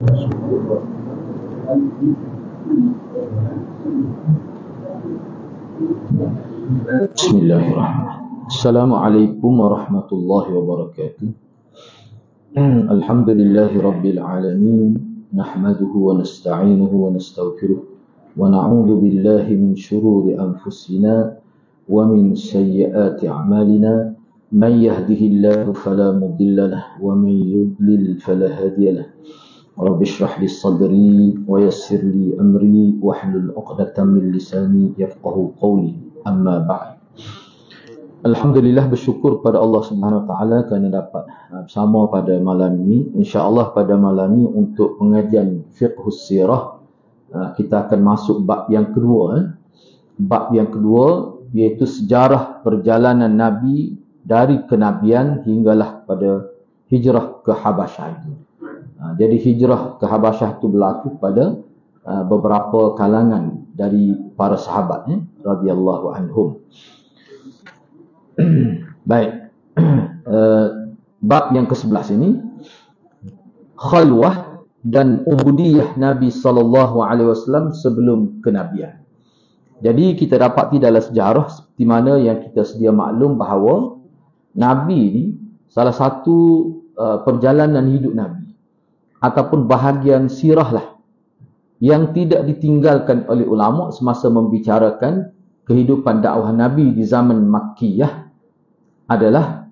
Bismillahirrahmanirrahim. Assalamualaikum warahmatullahi wabarakatuh. Alhamdulillahi rabbil alamin. Nahmaduhu wa nasta'inuhu wa nastaghfiruh. Wa na'udzu billahi min shururi anfusina wa min sayyiati a'malina. Man yahdihillahu fala mudilla lahu wa man yudlil fala hadiya lahu. Rabbi shrah li sadri wa yassir li amri wahlul 'uqdatam min lisani yafqahu qawli. Amma ba'd. Alhamdulillah, bersyukur pada Allah Subhanahu Wa Taala kerana dapat bersama pada malam ini. InsyaAllah pada malam ini untuk pengajian fiqhus sirah, kita akan masuk bab yang kedua. Bab yang kedua iaitu sejarah perjalanan Nabi dari kenabian hinggalah pada hijrah ke Habasyah itu. Jadi hijrah ke Habasyah itu berlaku pada beberapa kalangan dari para sahabat radhiyallahu anhum. Baik. Bab yang ke-11 ini, khalwah dan ubudiyah Nabi SAW sebelum kenabian. Jadi kita dapati dalam sejarah seperti mana yang kita sedia maklum bahawa Nabi ini salah satu perjalanan hidup Nabi ataupun bahagian sirah lah yang tidak ditinggalkan oleh ulama semasa membicarakan kehidupan dakwah Nabi di zaman Makkiyah adalah,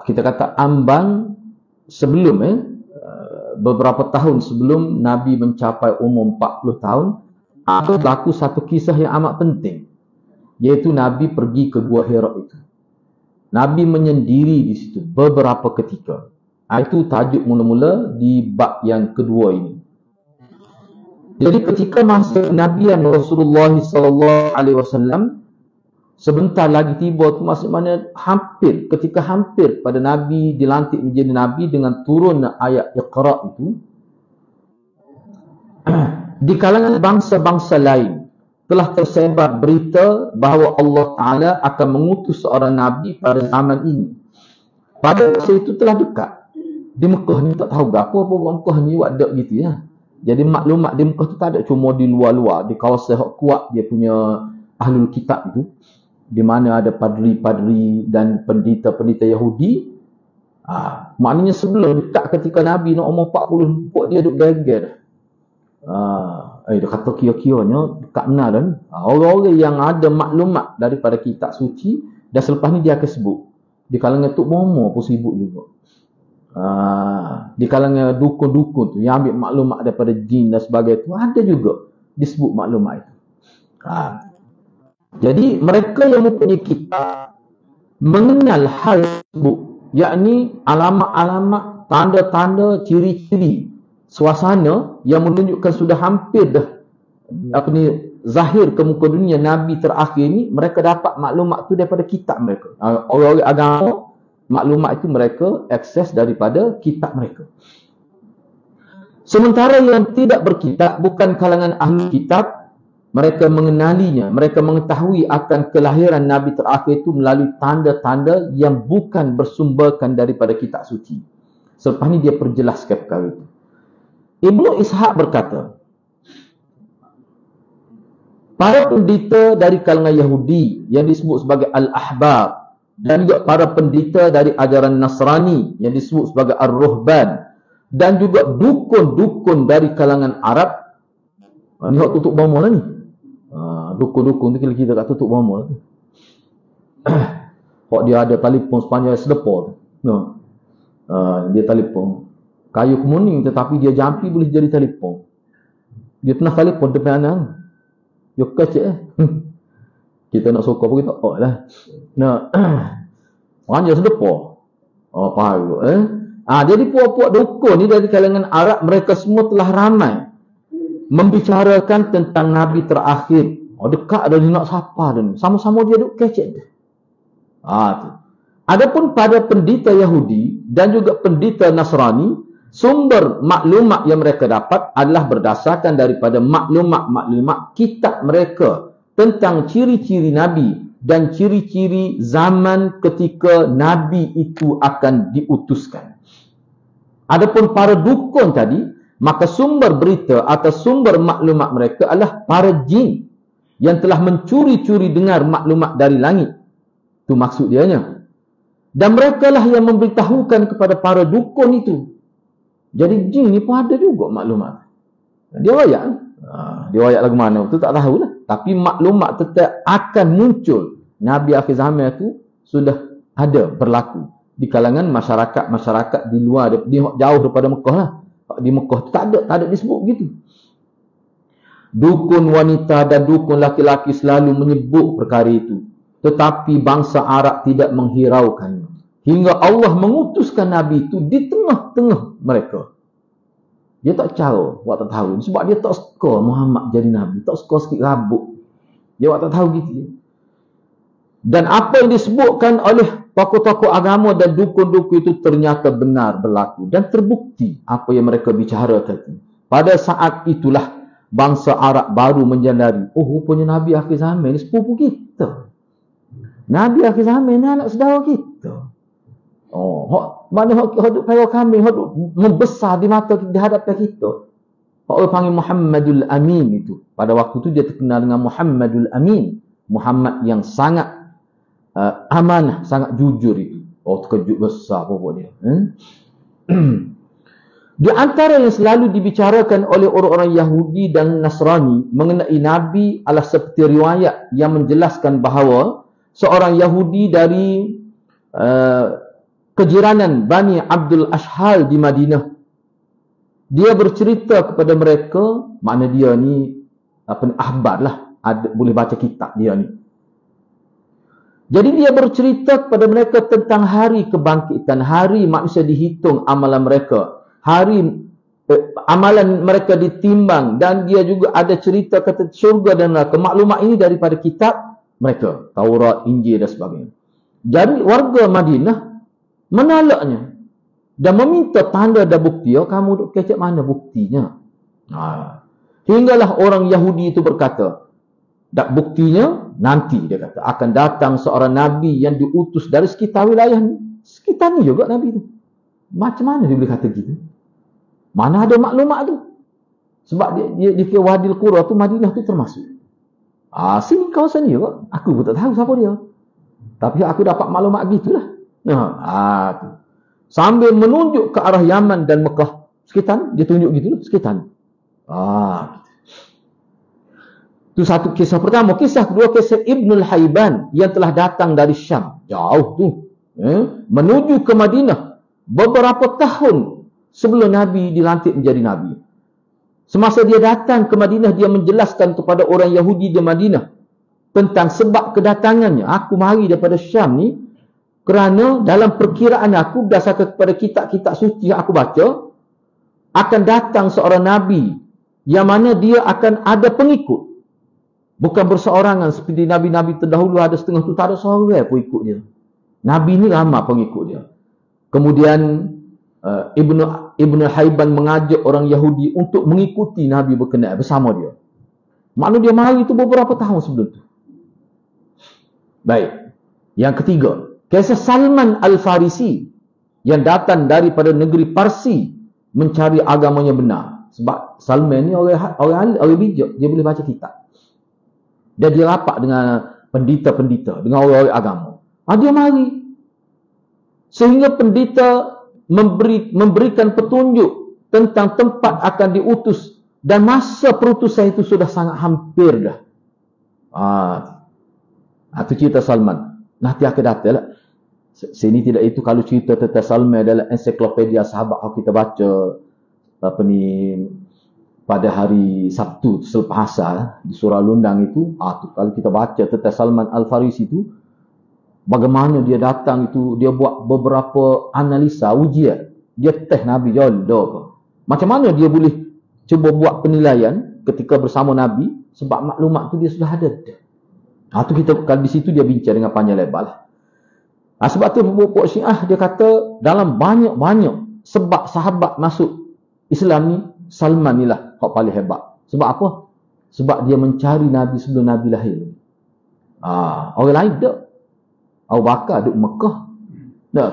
kita kata, ambang sebelum beberapa tahun sebelum Nabi mencapai umur 40 tahun, ada berlaku satu kisah yang amat penting, iaitu Nabi pergi ke Gua Hira itu. Nabi menyendiri di situ beberapa ketika. Itu tajuk mula-mula di bab yang kedua ini. Jadi ketika masa kenabian Rasulullah SAW, sebentar lagi tiba tu, maksudnya ketika hampir pada Nabi dilantik menjadi Nabi dengan turun ayat Iqra itu, di kalangan bangsa-bangsa lain telah tersebar berita bahawa Allah Ta'ala akan mengutus seorang Nabi pada zaman ini. Pada masa itu telah dekat. Di Mekah ni tak tahu berapa Mekah ni buat dek gitu ya. Jadi maklumat di Mekah tu tak ada, cuma di luar-luar, di kawasan yang kuat dia punya ahlul kitab itu, di mana ada padri-padri dan pendeta-pendeta Yahudi. Maknanya sebelum dekat ketika Nabi nak umur 40, dia duduk geger. Dia kata kira-kiranya dekat benar kan. Orang-orang yang ada maklumat daripada kitab suci, dan selepas ni dia akan sebut. Di kalangan Tok Momo pun sibuk juga. Di kalangan dukun-dukun tu yang ambil maklumat daripada jin dan sebagainya tu, ada juga disebut maklumat itu. Jadi mereka yang mempunyai kitab mengenal hal tersebut, yakni alamat-alamat, tanda-tanda, ciri-ciri suasana yang menunjukkan sudah hampir dah zahir ke muka dunia Nabi terakhir ni. Mereka dapat maklumat tu daripada kitab mereka. Orang-orang agama, maklumat itu mereka akses daripada kitab mereka. Sementara yang tidak berkitab, bukan kalangan ahli kitab, mereka mengenalinya, mereka mengetahui akan kelahiran Nabi terakhir itu melalui tanda-tanda yang bukan bersumberkan daripada kitab suci. Selepas ini dia perjelaskan perkara itu. Ibnu Ishaq berkata, para pendeta dari kalangan Yahudi yang disebut sebagai Al-Ahbar, dan juga para pendeta dari ajaran Nasrani yang disebut sebagai Ar-Ruhban, dan juga dukun-dukun dari kalangan Arab. Ni hak tutup bama lah ni. Dukun-dukun tu kita kat tutup bama tu. Hak dia ada telefon sepanjang sedepar tu. Dia telefon kayu kemuning, tetapi dia jampi boleh jadi telefon. Dia pernah telefon depan anak. Dia kecek kita nak sokong pun kita lah. Orang sedepar. Faham jadi puak-puak dukun ni dari kalangan Arab, mereka semua telah ramai membicarakan tentang Nabi terakhir. Dekat dah dia nak sapa dah ni. Sama-sama dia duk kecek dia. Tu. Adapun pada pendeta Yahudi dan juga pendeta Nasrani, sumber maklumat yang mereka dapat adalah berdasarkan daripada maklumat kitab mereka tentang ciri-ciri Nabi dan ciri-ciri zaman ketika Nabi itu akan diutuskan. Adapun para dukun tadi, maka sumber berita atau sumber maklumat mereka adalah para jin yang telah mencuri-curi dengar maklumat dari langit. Itu maksud dianya. Dan mereka lah yang memberitahukan kepada para dukun itu. Jadi jin ni pun ada juga maklumat. Dia wayak. Dia wayak lagu mana tu tak tahulah. Tapi maklumat tetap akan muncul. Nabi akhir zaman itu sudah ada berlaku di kalangan masyarakat di luar, di jauh daripada Mekah lah. Di Mekah tu tak ada disebut begitu. Dukun wanita dan dukun laki-laki selalu menyebut perkara itu, tetapi bangsa Arab tidak menghiraukannya, hingga Allah mengutuskan Nabi itu di tengah-tengah mereka. Dia tak cara, awak tak tahu, sebab dia tak suka Muhammad jadi Nabi, tak suka sikit rabuk. Dia awak tak tahu gitu. Dan apa yang disebutkan oleh tokoh-tokoh agama dan dukun-dukun itu ternyata benar berlaku dan terbukti apa yang mereka bicarakan. Pada saat itulah bangsa Arab baru menyadari, oh rupanya Nabi akhir zaman ni sepupu kita. Nabi akhir zaman ni anak saudara kita. Mana hak para kami hak membesar di mata di hadapan kita. Orang panggil Muhammadul Amin itu. Pada waktu itu dia terkenal dengan Muhammadul Amin. Muhammad yang sangat amanah, sangat jujur itu. Terkejut besar pokoknya. Di antara yang selalu dibicarakan oleh orang-orang Yahudi dan Nasrani mengenai Nabi adalah seperti riwayat yang menjelaskan bahawa seorang Yahudi dari kejiranan Bani Abdul Ashhal di Madinah, dia bercerita kepada mereka, makna dia ni ahbab lah, boleh baca kitab dia ni. Jadi dia bercerita kepada mereka tentang hari kebangkitan, hari manusia dihitung amalan mereka, hari amalan mereka ditimbang, dan dia juga ada cerita kata syurga dan neraka. Maklumat ini daripada kitab mereka, Taurat, Injil dan sebagainya. Jadi warga Madinah menolaknya dan meminta tanda dan bukti. Kamu duk kecek mana buktinya? Hinggalah orang Yahudi itu berkata, dan buktinya nanti, dia kata, akan datang seorang Nabi yang diutus dari sekitar wilayah ni. Sekitar ni juga Nabi itu. Macam mana dia boleh kata gitu? Mana ada maklumat tu? Sebab dia kira Wadil Qura tu, Madinah tu termasuk. Sini kawasan ni juga. Aku pun tak tahu siapa dia. Tapi aku dapat maklumat gitulah. Tu. Sambil menunjuk ke arah Yaman dan Mekah. Sekitar dia tunjuk gitu lah. Sekitar ni. Itu satu kisah pertama. Kisah kedua, kisah Ibnul Haiban yang telah datang dari Syam. Jauh tu. Menuju ke Madinah beberapa tahun sebelum Nabi dilantik menjadi Nabi. Semasa dia datang ke Madinah, dia menjelaskan kepada orang Yahudi di Madinah tentang sebab kedatangannya. Aku mari daripada Syam ni kerana dalam perkiraan aku, berdasarkan kepada kitab-kitab suci yang aku baca, akan datang seorang Nabi yang mana dia akan ada pengikut. Bukan berseorangan seperti Nabi-Nabi terdahulu ada setengah tu, tak ada seorang pun ikut dia. Nabi ni ramai pengikut dia. Kemudian Ibnu Haiban mengajak orang Yahudi untuk mengikuti Nabi berkenaan bersama dia. Maknanya dia mari itu beberapa tahun sebelum tu. Baik. Yang ketiga, kisah Salman Al-Farisi yang datang daripada negeri Parsi mencari agamanya benar. Sebab Salman ni orang bijak, dia boleh baca kitab. Dan dia rapat dengan pendeta-pendeta, dengan orang-orang agama. Dia mari. Sehingga pendeta memberikan petunjuk tentang tempat akan diutus. Dan masa perutusan itu sudah sangat hampir dah. Itu cerita Salman. Nanti akan datang lah. Sini tidak itu, kalau cerita tentang Salman adalah ensiklopedia sahabat kita baca pada hari Sabtu selepas asar di surah Lundang itu, kalau kita baca tentang Salman Al-Farisi itu, bagaimana dia datang itu, dia buat beberapa analisa, ujian. Dia test Nabi jodoh. Macam mana dia boleh cuba buat penilaian ketika bersama Nabi, sebab maklumat tu dia sudah ada. Tu kita, kalau di situ dia bincang dengan panjang lebar lah. Sebab tu pokok Syiah dia kata dalam banyak-banyak sebab sahabat masuk Islam ni, Salman ni lah hak paling hebat. Sebab apa? Sebab dia mencari Nabi sebelum Nabi lahir. Orang lain tak. Abu Bakar duduk Mekah.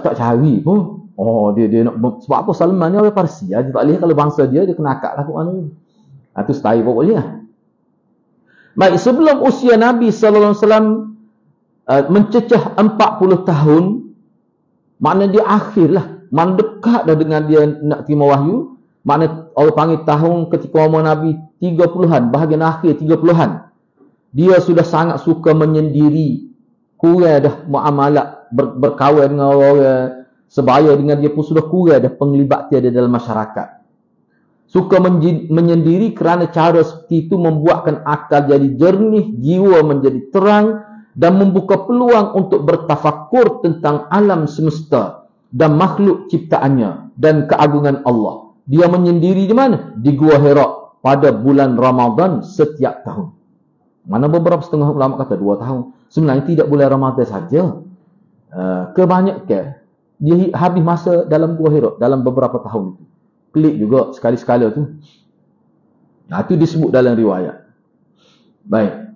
Tak cari pun. Dia nak, sebab apa Salman ni orang Parsi. Dia tak boleh kalau bangsa dia kena akad lah kat mana. Itu style pokoknya. Baik, sebelum usia Nabi sallallahu alaihi wasallam mencecah 40 tahun, makna dia akhir lah. Makna dekat dah dengan dia nak terima wahyu. Makna orang panggil tahun ketika umur Nabi 30-an, bahagian akhir 30-an. Dia sudah sangat suka menyendiri. Kurang dah muamalat, berkawan dengan orang-orang sebaya dengan dia pun sudah kurang dah penglibatan dia dalam masyarakat. Suka menyendiri kerana cara seperti itu membuatkan akal jadi jernih, jiwa menjadi terang dan membuka peluang untuk bertafakur tentang alam semesta dan makhluk ciptaannya dan keagungan Allah. Dia menyendiri di mana? Di Gua Hira pada bulan Ramadan setiap tahun. Mana beberapa setengah ulama kata 2 tahun. Sebenarnya tidak bulan Ramadan saja. Kebanyakan dia habis masa dalam Gua Hira dalam beberapa tahun itu. Pelik juga sekali-sekala tu. Nah, itu disebut dalam riwayat. Baik.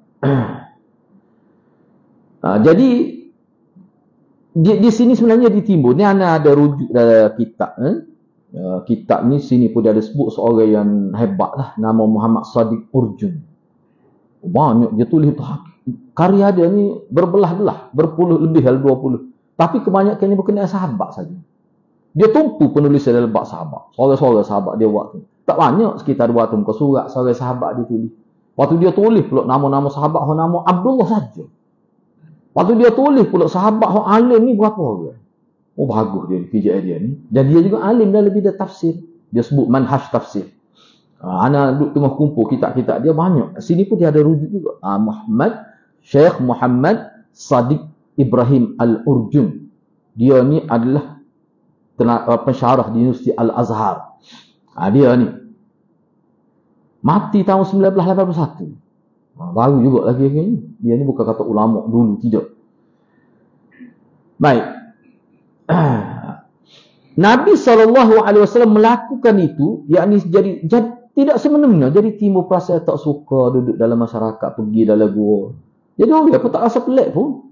Jadi di sini sebenarnya ditimbul. Ni ada rujuk dalam kitab. Kitab ni sini pun dia ada sebut seorang yang hebat lah. Nama Muhammad Sadiq Urjun. Banyak dia tulis tu. Karya dia ni berbelah-belah. Berpuluh lebih dari 20. Tapi kebanyakan ni berkenaan sahabat saja. Dia tumpu penulisan dalam bab sahabat. Seorang-seorang sahabat dia buat tu. Tak banyak, sekitar 200 muka surat seorang sahabat dia tulis. Waktu dia tulis pula nama-nama sahabat, nama Abdullah saja. Waktu dia tulis pula sahabat alim ni berapa orang? Bagus dia PJI dia ni. Dan dia juga alim dalam bidang tafsir. Dia sebut manhaj tafsir. Ana duduk tengah kumpul kitab-kitab dia banyak. Sini pun dia ada rujuk juga. Syekh Muhammad Sadiq Ibrahim Al-Urjun. Dia ni adalah pensyarah di Universiti Al-Azhar. Dia ni mati tahun 1981. Baru juga lagi ni. Dia ni bukan kata ulama dulu, tidak. Baik. Nabi SAW melakukan itu, yakni jadi tidak semena-mena. Jadi timbul perasaan tak suka duduk dalam masyarakat, pergi dalam gua. Jadi orang pun tak rasa pelik pun.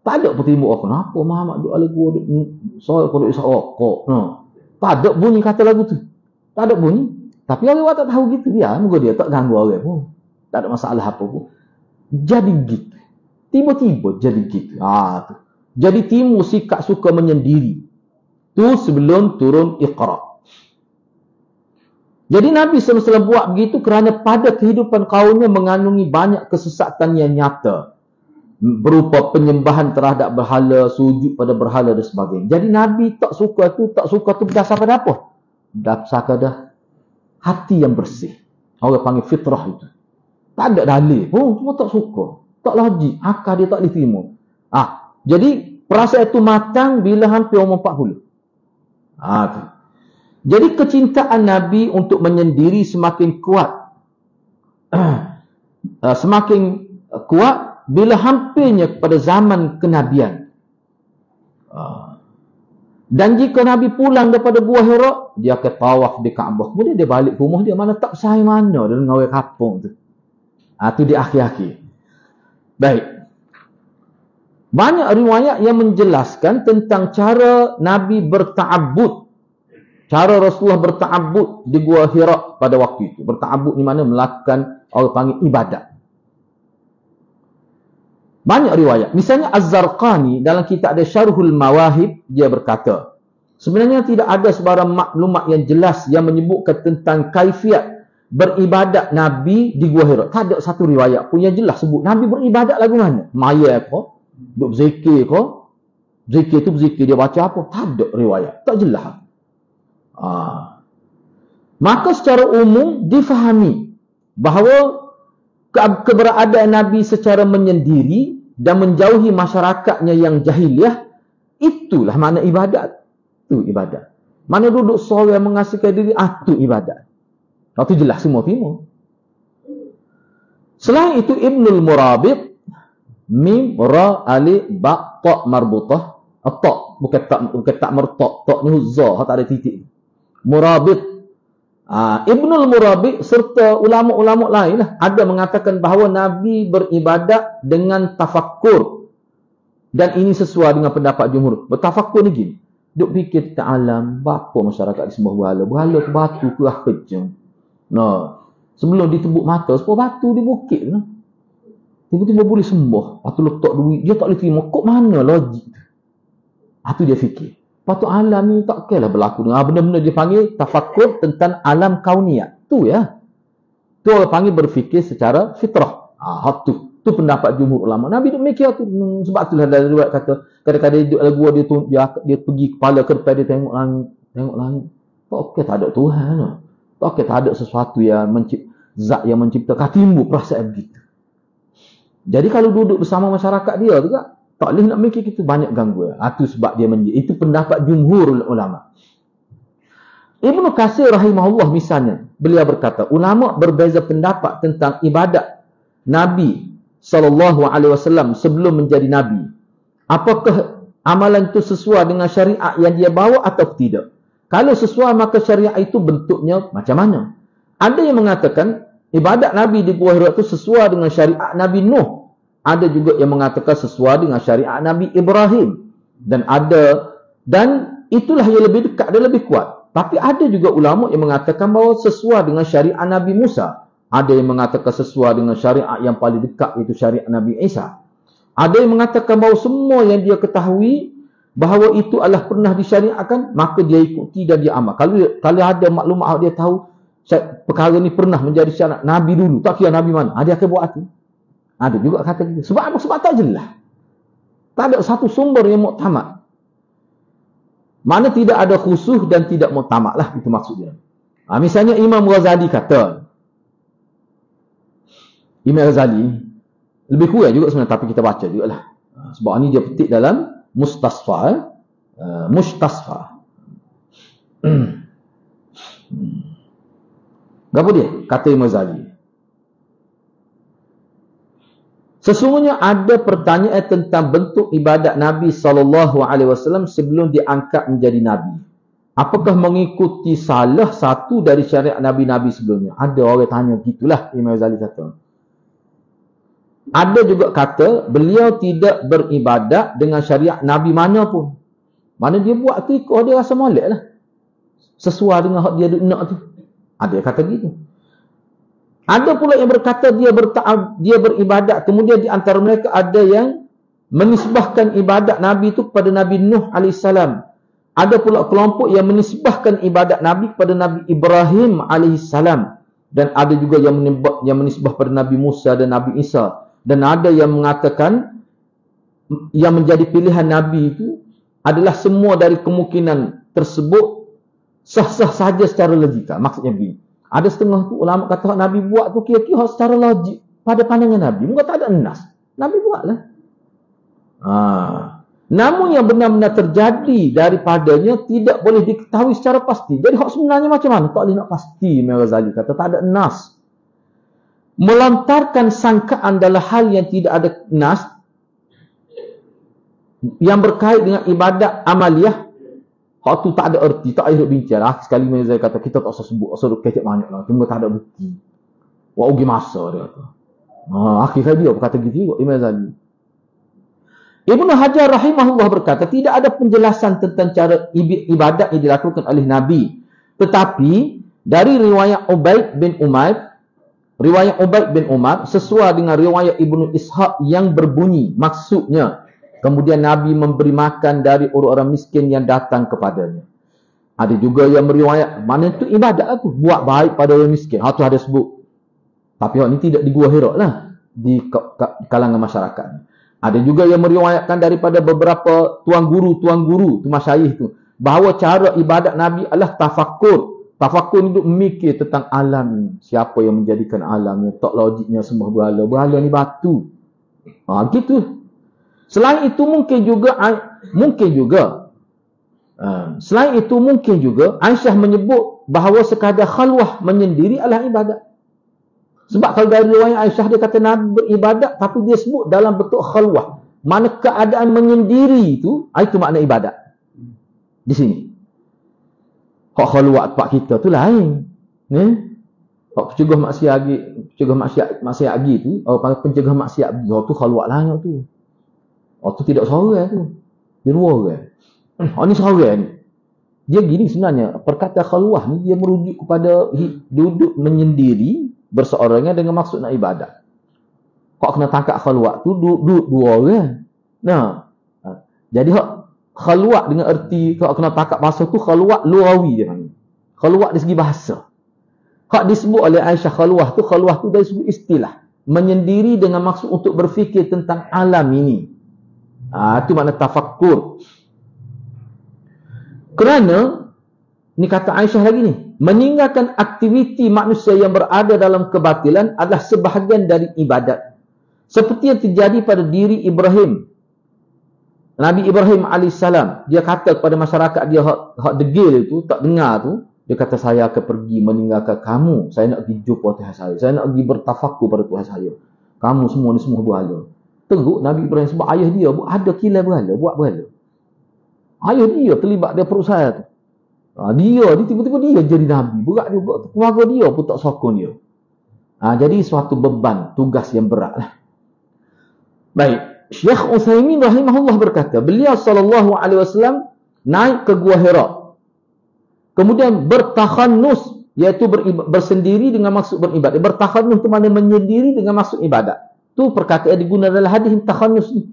Tak ada pun timbul, kenapa Muhammad duduk dalam gua, soal kalau isyak rokok. Tak ada bunyi kata lagu tu. Tak ada bunyi. Tapi orang tak tahu gitu. Moga dia tak ganggu orang pun. Tak ada masalah apa pun. Jadi gitu. Tiba-tiba jadi gitu. Tu. Jadi timbul sikap suka menyendiri. Tu sebelum turun Iqra. Jadi Nabi SAW buat begitu kerana pada kehidupan kaumnya mengandungi banyak kesesatan yang nyata. Berupa penyembahan terhadap berhala, sujud pada berhala dan sebagainya. Jadi Nabi tak suka tu berdasar pada apa? Berdasar pada hati yang bersih. Orang panggil fitrah itu. Tak ada dalil pun, cuma tak suka. Tak logik, akal dia tak diterima. Jadi perasaan itu matang bila hampir umur 40. Tu. Jadi kecintaan Nabi untuk menyendiri semakin kuat. Semakin kuat bila hampirnya kepada zaman kenabian. Dan jika Nabi pulang daripada Gua Hira, dia akan tawaf di Kaabah. Kemudian dia balik ke rumah dia, mana tak sahih mana dengan orang kampung tu. Itu di akhir-akhir. Baik. Banyak riwayat yang menjelaskan tentang cara Nabi berta'abbud. Cara Rasulullah berta'abbud di Gua Hira pada waktu itu. Berta'abbud di mana melakukan orang panggil ibadat. Banyak riwayat. Misalnya Az-Zarqani dalam kitab ada Syarhul Mawahib, dia berkata, sebenarnya tidak ada sebarang maklumat yang jelas yang menyebutkan tentang kaifiat beribadat Nabi di Gua Hira. Tak ada satu riwayat pun yang jelas sebut Nabi beribadat lagu mana. Maya apa? Duk berzikir ke? Zikir tu berzikir, dia baca apa? Tak ada riwayat. Tak jelas. Maka secara umum difahami bahawa keberadaan Nabi secara menyendiri dan menjauhi masyarakatnya yang jahiliah, itulah makna ibadat. Itu ibadat. Mana duduk seorang yang mengasihkan diri, itu ibadat. Itu jelas semua timur. Selain itu Ibnul Murabit, mim, ra, alif, ba, ta marbutah. Ta, bukan tak mertak. Ta ni huzah, tak ada titik. Murabit. Ibnul Murabit serta ulama-ulama lain ada mengatakan bahawa Nabi beribadat dengan tafakkur. Dan ini sesuai dengan pendapat jumhur. Bertafakkur ni gini. duk fikir tentang alam, apa masyarakat disembah berhala? Berhala tu batu ke kerja. Nah, sebelum ditebuk mata, sebab batu di bukit tu. Tiba-tiba boleh sembah. Lepas tu letak duit, dia tak boleh terima. Kok mana logik tu? Itu dia fikir. Lepas tu alam ni tak kira lah berlaku dengan benda-benda dia panggil tafakur tentang alam kauniyat. Tu ya. Tu orang panggil berfikir secara fitrah. Tu pendapat jumhur ulama. Nabi duk mikir tu. Sebab itulah dari riwayat kata, kadang-kadang dia duduk dalam gua, dia pergi kepala kertas, dia tengok langit. Tak okey, tak ada Tuhan. Tak okey, tak ada sesuatu yang zat yang menciptakan. Timbul perasaan begitu. Jadi kalau duduk bersama masyarakat dia tu tak boleh nak mikir kita banyak gangguan. Itu sebab dia itu pendapat jumhur ulama. Ibnu Katsir rahimahullah misalnya, beliau berkata, ulama berbeza pendapat tentang ibadat Nabi SAW sebelum menjadi Nabi. Apakah amalan itu sesuai dengan syariat yang dia bawa atau tidak? Kalau sesuai, maka syariat itu bentuknya macam mana? Ada yang mengatakan ibadat Nabi di Gua Hira itu sesuai dengan syariat Nabi Nuh. Ada juga yang mengatakan sesuai dengan syariat Nabi Ibrahim. Dan itulah yang lebih dekat dan lebih kuat. Tapi ada juga ulama yang mengatakan bahawa sesuai dengan syariat Nabi Musa. Ada yang mengatakan sesuai dengan syariat yang paling dekat, iaitu syariat Nabi Isa. Ada yang mengatakan bahawa semua yang dia ketahui bahawa itu adalah pernah disyariatkan, maka dia ikuti dan dia amal. Kalau ada maklumat dia tahu perkara ni pernah menjadi syariat Nabi dulu, tak kira Nabi mana, dia akan buat itu. Ada juga kata gitu. Sebab apa? Sebab tak jelas. Tak ada satu sumber yang muktamad. Mana tidak ada khusus dan tidak muktamad lah, itu maksudnya. Misalnya Imam Ghazali kata, Imam Ghazali lebih kurang juga sebenarnya, tapi kita baca juga lah. Sebab ni dia petik dalam Mustasfa. Apa dia? Kata Imam Ghazali, sesungguhnya ada pertanyaan tentang bentuk ibadat Nabi SAW sebelum diangkat menjadi Nabi. Apakah mengikuti salah satu dari syariat Nabi-Nabi sebelumnya? Ada orang tanya gitulah, Imam Ghazali kata. Ada juga kata beliau tidak beribadat dengan syariat Nabi mana pun. Mana dia buat tu ikut dia rasa molek lah. Sesuai dengan hak dia nak tu. Ada yang kata gitu. Ada pula yang berkata dia beribadat. Kemudian di antara mereka ada yang menisbahkan ibadat Nabi itu kepada Nabi Nuh AS. Ada pula kelompok yang menisbahkan ibadat Nabi kepada Nabi Ibrahim AS. Dan ada juga yang menisbah pada Nabi Musa dan Nabi Isa. Dan ada yang mengatakan yang menjadi pilihan Nabi itu adalah semua dari kemungkinan tersebut sah-sah saja secara logika. Maksudnya begini. Ada setengah tu ulama kata Nabi buat tu kira-kira secara logik pada pandangan Nabi. Mungkin tak ada nas. Nabi buatlah. Namun yang benar-benar terjadi daripadanya tidak boleh diketahui secara pasti. Jadi hak sebenarnya macam mana? Tak boleh nak pasti. Imam Ghazali kata tak ada nas. Melontarkan sangkaan adalah hal yang tidak ada nas yang berkait dengan ibadat amaliyah. Hak tu tak ada erti, tak payah bincang. Sekali Mazal kata kita tak usah sebut, usah kecek banyak lah. Tunggu tak ada bukti. Wah, ugi masa dia kata. Akhirnya dia berkata gitu juga Imam Ghazali. Ibnu Hajar rahimahullah berkata tidak ada penjelasan tentang cara ibadat yang dilakukan oleh Nabi. Tetapi dari riwayat Ubaid bin Umar sesuai dengan riwayat Ibnu Ishaq yang berbunyi maksudnya kemudian Nabi memberi makan dari orang-orang miskin yang datang kepadanya. Ada juga yang meriwayat mana itu ibadat lah tu, buat baik pada orang miskin. Tu ada sebut. Tapi hak ni tidak di Gua Hira lah, di kalangan masyarakat. Ada juga yang meriwayatkan daripada beberapa tuan guru tu masyayikh tu bahawa cara ibadat Nabi adalah tafakur. Tafakur ni duk mikir tentang alam ni. Siapa yang menjadikan alam ni? Tak logiknya sembah berhala. Berhala ni batu. Gitu. Selain itu mungkin juga Aisyah menyebut bahawa sekadar khalwah menyendiri adalah ibadat. Sebab kalau dari riwayat Aisyah dia kata Nabi beribadat tapi dia sebut dalam bentuk khalwah. Mana keadaan menyendiri itu makna ibadat. Di sini. Hak khalwat tempat kita tu lain. Hak pencegah maksiat lagi tu, orang pencegah maksiat tu khalwat lain tu. Tu tidak seorang tu. Di luar orang. Ini seorang ni. Dia gini sebenarnya, perkataan khalwah ni dia merujuk kepada duduk menyendiri berseorangan dengan maksud nak ibadat. Kau kena tangkap khalwat tu duduk dua orang. Nah. Jadi khalwat dengan erti kau kena tangkap bahasa tu khalwat lugawi dia panggil. Khalwat dari segi bahasa. Hak disebut oleh Aisyah khalwah tu dari segi istilah. Menyendiri dengan maksud untuk berfikir tentang alam ini. Itu makna tafakkur. Kerana, ni kata Aisyah lagi ni, meninggalkan aktiviti manusia yang berada dalam kebatilan adalah sebahagian dari ibadat. Seperti yang terjadi pada diri Ibrahim. Nabi Ibrahim AS, dia kata kepada masyarakat dia hak degil tu, tak dengar tu, dia kata saya akan pergi meninggalkan kamu. Saya nak pergi jumpa Tuhan saya. Saya nak pergi bertafakur pada Tuhan saya. Kamu semua ni semua berhala. Teruk Nabi Ibrahim sebab ayah dia ada kilai berhala, buat berhala. Ayah dia terlibat dia perusahaan tu. Dia tiba-tiba dia jadi Nabi. Berat juga. Keluarga dia pun tak sokong dia. Jadi suatu beban, tugas yang berat lah. Baik. Syekh Utsaimin rahimahullah berkata, beliau SAW naik ke Gua Hira. Kemudian bertakhannus, iaitu bersendiri dengan maksud beribadat. Bertakhannus itu maknanya menyendiri dengan maksud ibadat. Itu perkataan yang digunakan dalam hadis takhannus ni.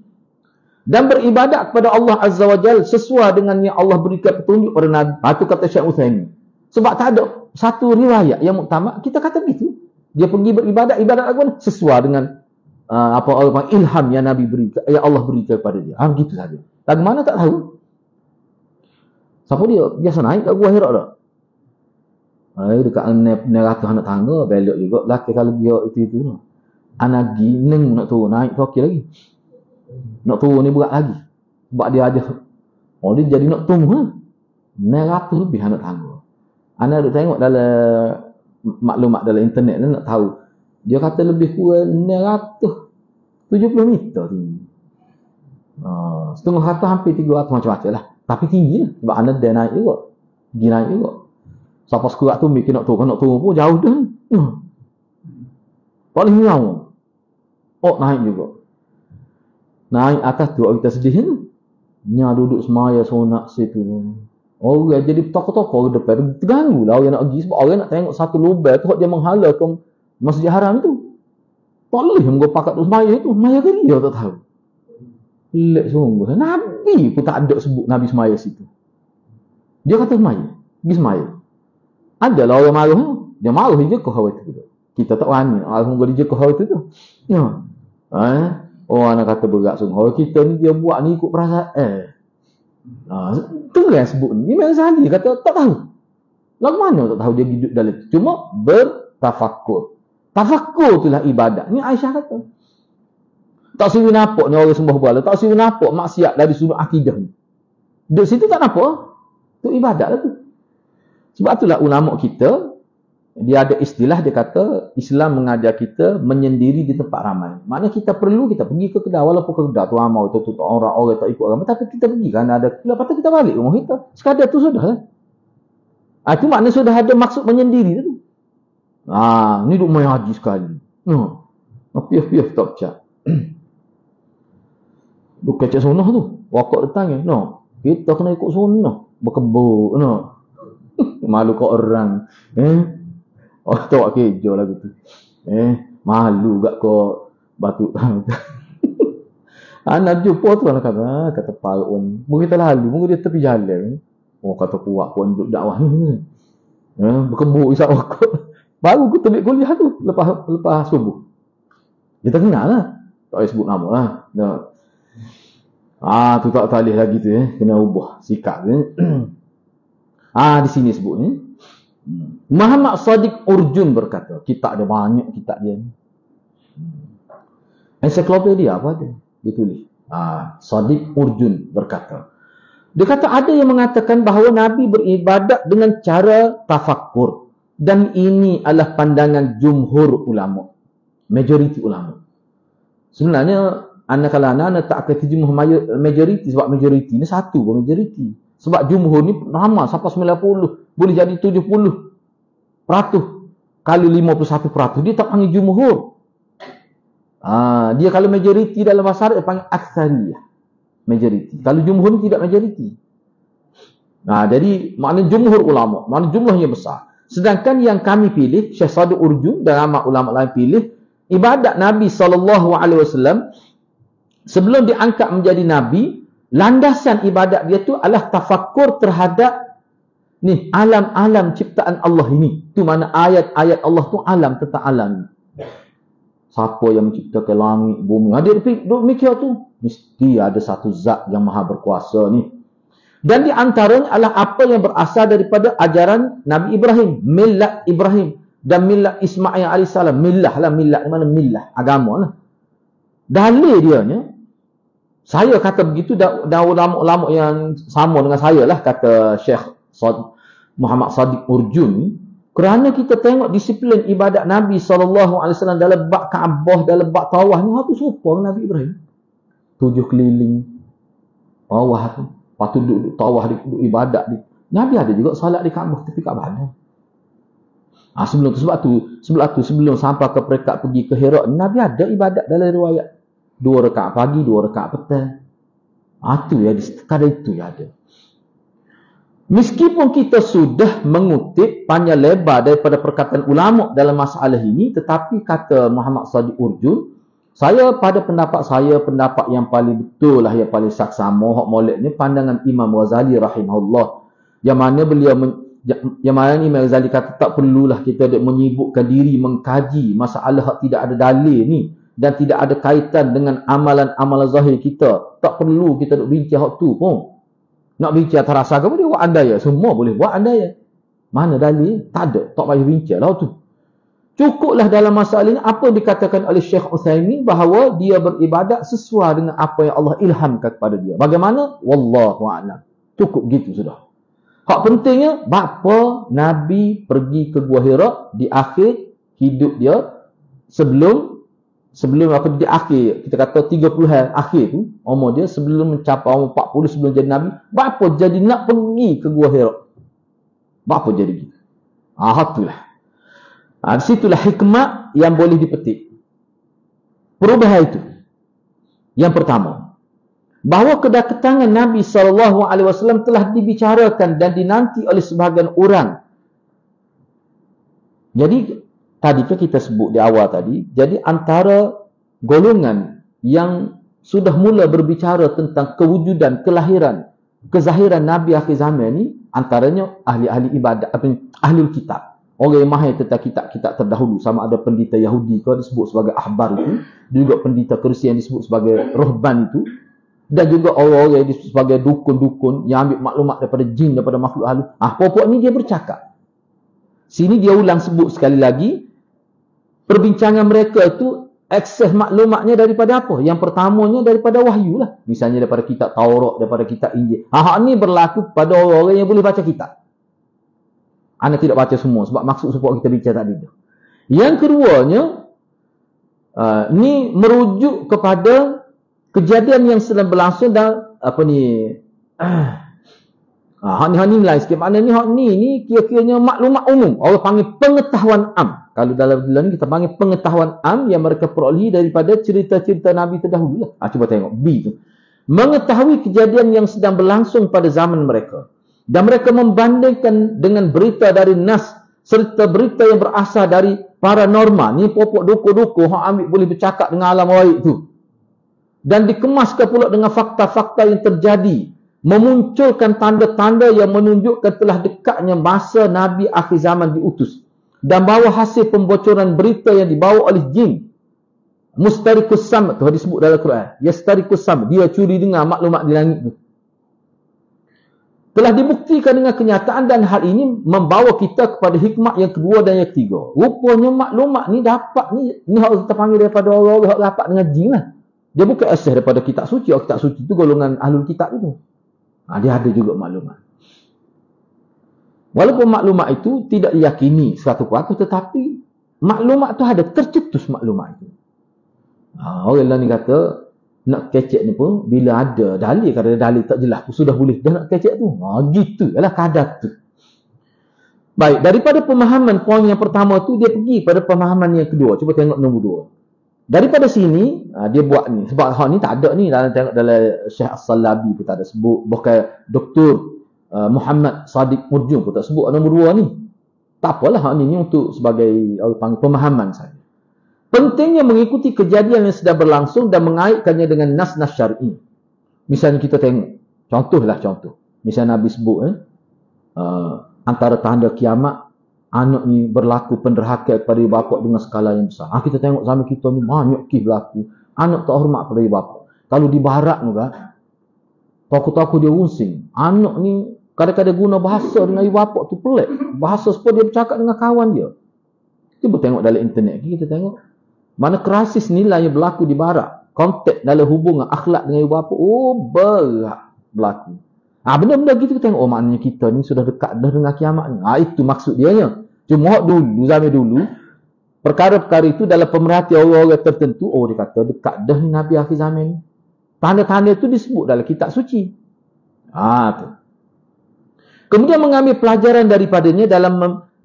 Dan beribadat kepada Allah Azza wa Jalla sesuai dengan yang Allah berikan petunjuk pada Nabi. Itu kata Syekh Utsaimin. Sebab tak ada satu riwayat yang muktamad, kita kata begitu. Dia pergi beribadat, ibadat apa? Sesuai dengan apa ilham yang Nabi berikan, yang Allah berikan kepada dia. Begitu saja. Lagu mana tak tahu. Siapa dia? Biasa naik kat Gua Hira dah. Dekat neraka anak tangga, belok juga. Belakang kalau dia itu. Anak gineng nak turun, naik okey lagi. Nak turun ni berat lagi. Sebab dia aja. Dia jadi nak turun. 900 lebih anak tangga. Anak duk tengok dalam maklumat dalam internet ni nak tahu. Dia kata lebih kurang 970 meter tinggi. Setengah kata hampir 300 macam-macam lah. Tapi tinggi lah. Sebab anak dia naik juga. Pergi naik juga. Siapa sekurat tu mikir nak turun pun jauh dah. Paling jauh. Naik juga. Naik atas tu kita sedih ni. Nya duduk semaya sonak situ. Orang jadi toko-toko ke depan. Terganggu lah orang nak pergi. Sebab orang nak tengok satu lubang tu dia menghala ke Masjid Haram tu. Tak boleh mereka pakat tu semaya tu. Semaya ke dia tak tahu. Pelik sungguh. Nabi pun tak ada sebut Nabi semaya situ. Dia kata semaya. Pergi semaya. Adalah orang marah. Dia marah je ke hawa itu. Kita tak wani. Orang dia je ke hawa itu tu. Ya. Anak kata berat sungguh. Orang kita ni dia buat ni ikut perasaan. Tu yang sebut ni. Imam Ghazali kata tak tahu. Lagu mana tak tahu dia hidup dalam itu. Cuma bertafakur. Tafakur itulah ibadat. Ni Aisyah kata. Tak suri nampak ni orang sembah berhala. Tak suri nampak maksiat dari sudut akidah ni. Duduk situ tak nampak. Itu ibadat lah tu. Sebab itulah ulama kita, dia ada istilah, dia kata Islam mengajar kita menyendiri di tempat ramai. Maknanya kita perlu kita pergi ke kedai, walaupun ke kedai tu ramai, tu orang tak ikut agama, tapi kita pergi kan ada, lepas tu kita balik rumah kita. Sekadar tu sudah lah. Itu maknanya sudah ada maksud menyendiri tu. Ni duk main haji sekali. Piaf-piaf tak pecah. Duk kecek sunnah tu. Wakak datang ya. Kita kena ikut sunnah. Berkebuk. Malu kau orang. Tak kejo lagu tu. Malu gak kau batu. Anak jumpa tu anak kata parut pun. Mungkin kita lalu. Mungkin dia tepi jalan. Kata kuat pun duduk dakwah ni. Berkebuk isap wakak. Baru aku terbit kuliah tu. Lepas subuh. Kita kenal lah. Tak boleh sebut nama lah. Tu tak boleh lagi tu. Kena ubah sikap ni. Di sini sebut ni. Muhammad Sadiq Urjun berkata. Kitab dia banyak kitab dia. Ensiklopedia apa dia? Dia tulis. Sadiq Urjun berkata. Dia kata ada yang mengatakan bahawa Nabi beribadat dengan cara tafakkur. Dan ini adalah pandangan jumhur ulama. Majoriti ulama. Sebenarnya, kalau anak tak akan terjemah majoriti. Sebab majoriti ni satu pun majoriti. Sebab jumhur ni ramai sampai 90. Boleh jadi 70%. Kali 51%. Dia tak panggil jumhur. Dia kalau majoriti dalam bahasa Arab, dia panggil aktsariyah. Majoriti. Kalau jumhur ni tidak majoriti. Jadi makna jumhur ulama, makna jumlahnya besar. Sedangkan yang kami pilih, Syekh Sadiq Urjun dan ramai ulama lain pilih, ibadat Nabi SAW sebelum diangkat menjadi Nabi, landasan ibadat dia tu adalah tafakkur terhadap ni alam-alam ciptaan Allah ini. Tu mana ayat-ayat Allah tu alam tentang alam. Siapa yang menciptakan langit, bumi? Dia mikir tu, mesti ada satu zat yang maha berkuasa ni. Dan di antaranya adalah apa yang berasal daripada ajaran Nabi Ibrahim, millat Ibrahim dan millat Ismail alaihissalam. Millah lah, millat mana millah, agama lah. Dalil dianya, saya kata begitu dan ulama-ulama yang sama dengan saya lah, kata Syekh Muhammad Sadiq Urjun, kerana kita tengok disiplin ibadat Nabi SAW dalam bab Kaabah, dalam bab tawaf ni, tu serupa dengan Nabi Ibrahim. 7 keliling bawah tu. Lepas tu duduk tawaf, duduk ibadat. Nabi ada juga salat di Kaabah, tapi Kaabah ada. Sebelum sampai ke peringkat pergi ke Hira, Nabi ada ibadat dalam riwayat. 2 rakaat pagi, 2 rakaat petang. Itu ya, sekadar itu ya ada. Meskipun kita sudah mengutip panjang lebar daripada perkataan ulama dalam masalah ini, tetapi kata Muhammad Sadiq Urjun, saya pada pendapat saya, pendapat yang paling betul lah, yang paling saksama hak molek ni pandangan Imam Ghazali rahimahullah, yang mana Imam Ghazali kata tak perlulah kita menyibukkan diri mengkaji masalah hak tidak ada dalil ni dan tidak ada kaitan dengan amalan-amalan zahir kita. Tak perlu kita duk bincang hak tu pun. Nak bincang terasa ke boleh buat andaya, semua boleh buat andaya. Mana dalil? Tak ada, tak payah bincang lah tu. Cukuplah dalam masalah ini apa yang dikatakan oleh Syekh Utsaimin bahawa dia beribadat sesuai dengan apa yang Allah ilhamkan kepada dia. Bagaimana? Wallahu a'lam. Cukup gitu sudah. Hak pentingnya, bapa Nabi pergi ke Gua Hira di akhir hidup dia, sebelum apa di akhir, kita kata 30 hari akhir tu, umur dia sebelum mencapai umur 40 sebelum jadi Nabi, bapa jadi nak pergi ke Gua Hira. Bapa jadi gitu. Itulah. Situlah hikmah yang boleh dipetik. Perubahan itu. Yang pertama, bahawa kedatangan Nabi SAW telah dibicarakan dan dinanti oleh sebahagian orang. Jadi, tadi kita sebut di awal tadi, jadi antara golongan yang sudah mula berbicara tentang kewujudan, kelahiran, kezahiran Nabi akhir zaman ni, antaranya ahli-ahli ibadat, ahli kitab. Orang yang mahir tentang kitab-kitab terdahulu, sama ada pendeta Yahudi ke disebut sebagai ahbar itu, juga pendeta Kristian disebut sebagai rohban itu, dan juga orang-orang yang disebut sebagai dukun-dukun yang ambil maklumat daripada jin, daripada makhluk halus. Pokok ni dia bercakap. Sini dia ulang sebut sekali lagi, perbincangan mereka itu akses maklumatnya daripada apa? Yang pertamanya daripada wahyu lah. Misalnya daripada kitab Taurat, daripada kitab Injil. Hak ni berlaku pada orang-orang yang boleh baca kitab. Anda tidak baca semua sebab maksud supaya kita bicara tadi tu. Yang keduanya, ni merujuk kepada kejadian yang sedang berlangsung dan hak ni lain sikit. Maknanya hak ni kira-kiranya maklumat umum. Orang panggil pengetahuan am. Kalau dalam bulan ni kita panggil pengetahuan am yang mereka perolehi daripada cerita-cerita Nabi terdahulu lah. Cuba tengok B tu. Mengetahui kejadian yang sedang berlangsung pada zaman mereka. Dan mereka membandingkan dengan berita dari Nas serta berita yang berasal dari paranormal. Ni pokok dukun-dukun hak ambil boleh bercakap dengan alam gaib tu. Dan dikemaskan pula dengan fakta-fakta yang terjadi, memunculkan tanda-tanda yang menunjukkan telah dekatnya masa Nabi akhir zaman diutus, dan bahawa hasil pembocoran berita yang dibawa oleh jin, mustarikus sam, tu disebut dalam Quran, yastarikus sam, dia curi dengar maklumat di langit tu, telah dibuktikan dengan kenyataan, dan hal ini membawa kita kepada hikmah yang kedua dan yang ketiga. Rupanya maklumat ni dapat ni hak kita panggil daripada orang-orang hak dapat dengan jin lah. Dia bukan asal daripada kitab suci. Kitab suci itu golongan ahlul kitab itu. Dia ada juga maklumat. Walaupun maklumat itu tidak diyakini 100%, tetapi maklumat itu ada, tercetus maklumat itu. Orang lain kata nak kecek ni pun bila ada dalil, kalau dalil tak jelas sudah boleh dah nak kecek tu. Gitu ialah kadar tu. Baik, daripada pemahaman poin yang pertama tu dia pergi pada pemahaman yang kedua. Cuba tengok nombor 2. Daripada sini dia buat ni, sebab hal ni tak ada ni dalam tengok dalam Syekh As-Salabi pun tak ada sebut, bahkan Dr. Muhammad Sadiq Murjun pun tak sebut nombor 2 ni. Tak apalah, ini untuk sebagai pemahaman saja. Pentingnya mengikuti kejadian yang sedang berlangsung dan mengaitkannya dengan nas-nas syar'i. Misalnya kita tengok, contoh. Misalnya Nabi sebut antara tanda kiamat, anak ni berlaku penderhaka kepada ibu bapa dengan skala yang besar. Kita tengok zaman kita ni banyak kes berlaku. Anak tak hormat pada ibu bapa. Kalau di barat ni kan, tokoh-tokoh dia unsing. Anak ni kadang-kadang guna bahasa dengan ibu bapa tu pelik. Bahasa supaya dia bercakap dengan kawan dia. Cuba tengok dalam internet, kita tengok mana krisis nilai yang berlaku di barat. Konteks dalam hubungan akhlak dengan ibu bapa, berat berlaku. Benda-benda gitu kita tengok, maknanya kita ni sudah dekat dah dengan kiamat ni. Itu maksud dia nya. Cuma dulu, zaman dulu, perkara-perkara itu dalam pemerhatian orang-orang tertentu, dia kata dekat dah ni Nabi akhir zaman ni. Tanda-tanda itu disebut dalam kitab suci. Tu. Kemudian mengambil pelajaran daripadanya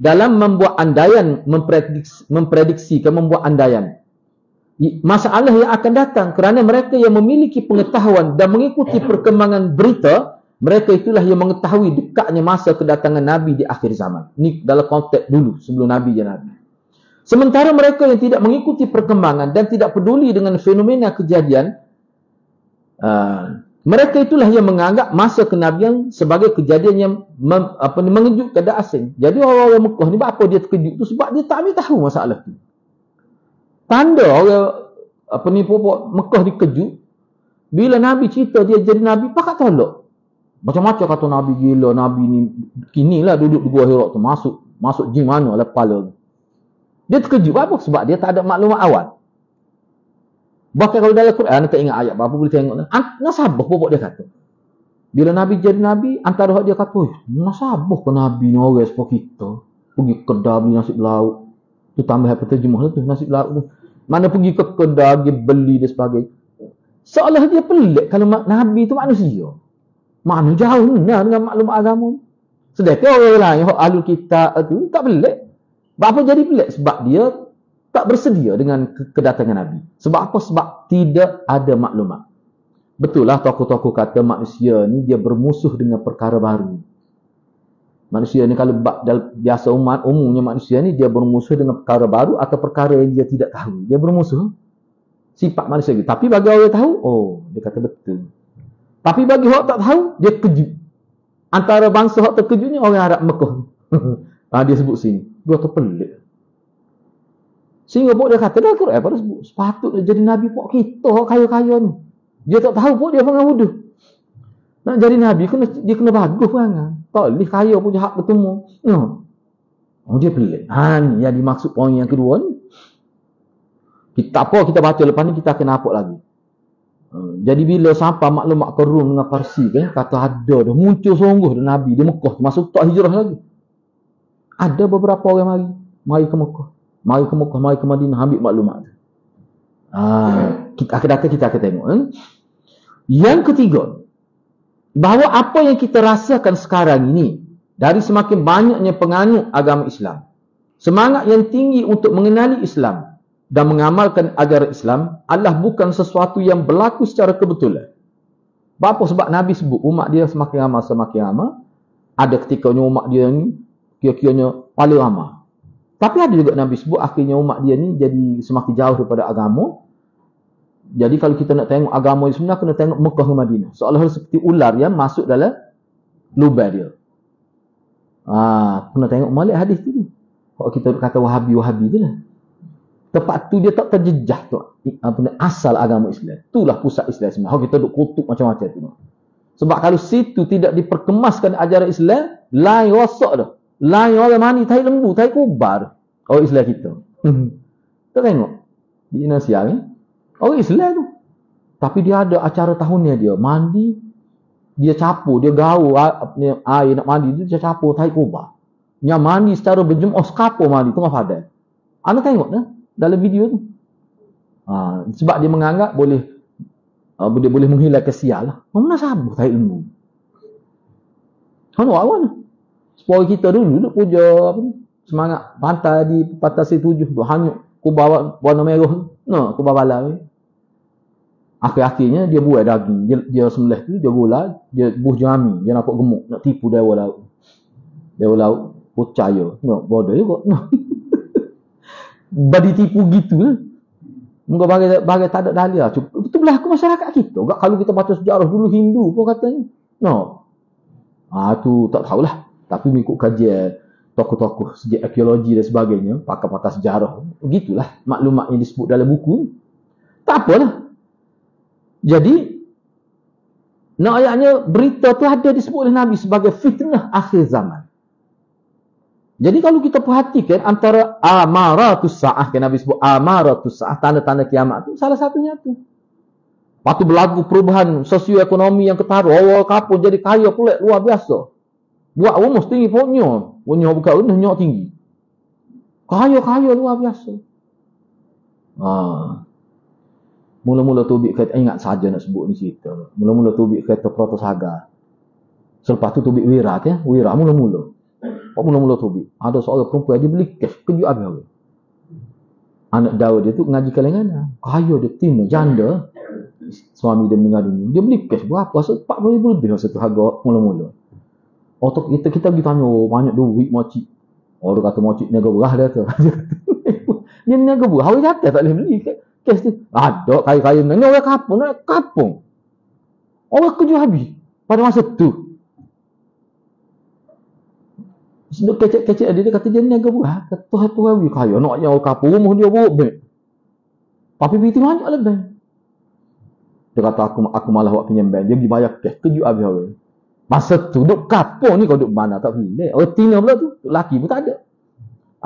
dalam membuat andaian, memprediksikan membuat andaian masalah yang akan datang, kerana mereka yang memiliki pengetahuan dan mengikuti perkembangan berita, mereka itulah yang mengetahui dekatnya masa kedatangan Nabi di akhir zaman. Ini dalam konteks dulu, sebelum Nabi je Nabi. Sementara mereka yang tidak mengikuti perkembangan dan tidak peduli dengan fenomena kejadian, mereka itulah yang menganggap masa kenabian sebagai kejadian yang mengejutkan dan asing. Jadi orang-orang Mekah ni, apa dia terkejut tu? Sebab dia tak ambil tahu masalah tu. Tanda orang Mekah dikejut bila Nabi cerita dia jadi Nabi, pakat tolak. Macam-macam kata Nabi gila, Nabi ni kinilah duduk di Gua Hira tu, masuk jin mana lah kepala. Dia terkejut. Apa? Sebab dia tak ada maklumat awal. Bahkan kalau dalam Quran, tak ingat ayat apa, boleh tengok. Nasabah pokok dia kata. Bila Nabi jadi Nabi, antara hak dia kata, nasabah ke Nabi ni orang seperti kita. Pergi kedai beli nasi lauk. Tu tambah apa terjemah tu, nasi lauk tu. Mana pergi ke kedai, dia beli dan sebagainya. Seolah dia pelik kalau Nabi tu manusia. Mana jauh dengan maklumat agama. Sedangkan orang lain, ahli kitab tu, tak pelik. Apa jadi pelik? Sebab dia tak bersedia dengan kedatangan Nabi. Sebab apa? Sebab tidak ada maklumat. Betul lah tokoh-tokoh kata manusia ni dia bermusuh dengan perkara baru. Manusia ni kalau biasa umumnya manusia ni dia bermusuh dengan perkara baru atau perkara yang dia tidak tahu. Dia bermusuh. Sifat manusia gitu. Tapi bagi orang yang tahu, dia kata betul. Tapi bagi orang tak tahu, dia kejut. Antara bangsa orang terkejutnya orang Arab Mekah. Dia sebut sini. Dia terpelik. Sehingga pun dia kata dah Quran pada sebut sepatutnya jadi Nabi pok kita kaya-kaya ni. Dia tak tahu pun dia pengen wudu. Nak jadi Nabi dia kena bagus perangai. Tak boleh kaya pun jahat bertemu. Dia pelik. Ni yang dimaksud poin yang kedua ni. Kita baca lepas ni kita akan nampak lagi. Jadi bila sampai maklumat ke Rum dengan Parsi kan, kata ada dah muncul sungguh dah Nabi di Mekah masuk tak hijrah lagi. Ada beberapa orang mari ke Mekah. Mari ke Madinah ambil maklumat tu. Kita akan tengok. Yang ketiga, bahawa apa yang kita rasakan sekarang ini dari semakin banyaknya penganut agama Islam, semangat yang tinggi untuk mengenali Islam dan mengamalkan ajaran Islam adalah bukan sesuatu yang berlaku secara kebetulan. Apa? Sebab Nabi sebut umat dia semakin ramai. Ada ketikanya umat dia ni kira-kiranya paling ramai. Tapi ada juga Nabi sebut akhirnya umat dia ni jadi semakin jauh daripada agama. Jadi kalau kita nak tengok agama yang sebenar, kena tengok Mekah ke Madinah. Seolah-olah seperti ular yang masuk dalam lubang dia. Kena tengok malik hadis tu. Kalau kita kata Wahabi tu lah. Tempat tu dia tak terjejah tu. Asal agama Islam. Itulah pusat Islam sebenarnya. Kalau kita duk kutuk macam-macam tu. Sebab kalau situ tidak diperkemaskan ajaran Islam, lain rosak dah. Lain orang mani, tai lembu, tai kubar. Orang Islam kita. Kita tengok. Di Indonesia ni. Orang Islam tu. Tapi dia ada acara tahunnya dia. Mandi. Dia capur. Dia gaul air nak mandi. Dia capur tai kubar. Yang mandi secara berjemaah sekapur mandi. Tengah padai. Anda tengok dah. Dalam video tu. Sebab dia menganggap boleh menghilangkan sial lah. Mana sabar tai lembu. Mana awal supaya kita dulu duk puja semangat pantai di Pantai C7 tu hanyut kubah warna merah tu. Kubah balai. Akhir-akhirnya dia buat daging. Dia sembelih tu, dia gulai, dia buh jerami, dia nampak gemuk, nak tipu dewa laut. Dewa laut percaya. Nak bodoh juga. Badi tipu gitu lah. Muka bagai tak ada dahlia. Betul berlaku masyarakat kita. Kalau kita baca sejarah dulu Hindu pun katanya. No. Tu tak tahulah. Tapi mengikut kajian tokoh-tokoh segi arkeologi dan sebagainya, pakar-pakar sejarah, begitulah maklumat yang disebut dalam buku. Tak apalah. Jadi, nak ayatnya berita tu ada disebut oleh Nabi sebagai fitnah akhir zaman. Jadi kalau kita perhatikan antara amaratus sa'ah, kan Nabi sebut amaratus sa'ah, tanda-tanda kiamat tu, salah satunya tu. Lepas tu berlaku perubahan sosioekonomi yang ketara. Orang kapur jadi kaya pula luar biasa. Buat rumah setinggi pohonnya. Pohonnya bukan rumah, nyok tinggi. Kaya-kaya luar biasa. Mula-mula Tobik kata, ingat saja nak sebut ni cerita. Mula-mula Tobik kata Protos Hagar. Selepas tu Tobik Wirat ya. Wirat mula-mula. Mula-mula Tobik. Ada seorang perempuan dia beli cash. Kejut habis. Anak Daud dia tu ngaji kalangan. Kaya dia tina, janda. Suami dia meninggal dunia. Dia beli cash berapa? 40,000 lebih satu harga mula-mula. Kita pergi tanya, banyak duit makcik. Orang kata makcik niaga berah dia tu. Dia niaga berah. Orang kata tak boleh beli cash tu. Ada kaya-kaya. Ini orang kapung. Orang kerja habis. Pada masa tu. Sedut kecek-kecek dia kata dia niaga berah. Kata Tuhan habis kaya. Naknya orang kapung. Rumah dia buruk baik. Tapi begitu banyak lebih. Dia kata aku malah buat pinjam bank. Dia pergi bayar cash. Kejut habis orang. Masa tu duduk kapung ni kau duduk mana tak boleh. Orang tina pula tu. Laki pun tak ada.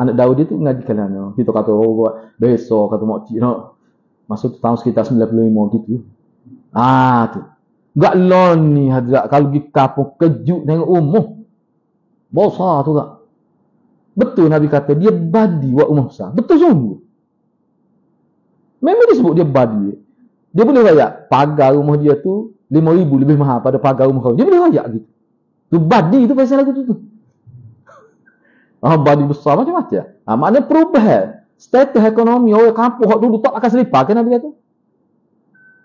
Anak Daud dia tu ngaji kalangan. Kita kata buat besok kata makcik nak. Masa tu tahun sekitar 95 gitu. Tu. Gak lon ni hadrat. Kalau pergi kapung kejut tengok rumah. Besar tu tak. Betul Nabi kata dia badi buat rumah besar. Betul sungguh. Memang disebut dia badi. Dia boleh rayak pagar rumah dia tu 5,000 lebih mahal pada pagar rumah kau. Dia boleh rayak gitu. Tu badi tu pasal lagu tu. Badi besar macam-macam. Maknanya perubahan. Status ekonomi orang kampung hak dulu tak akan selipar kan Nabi kata.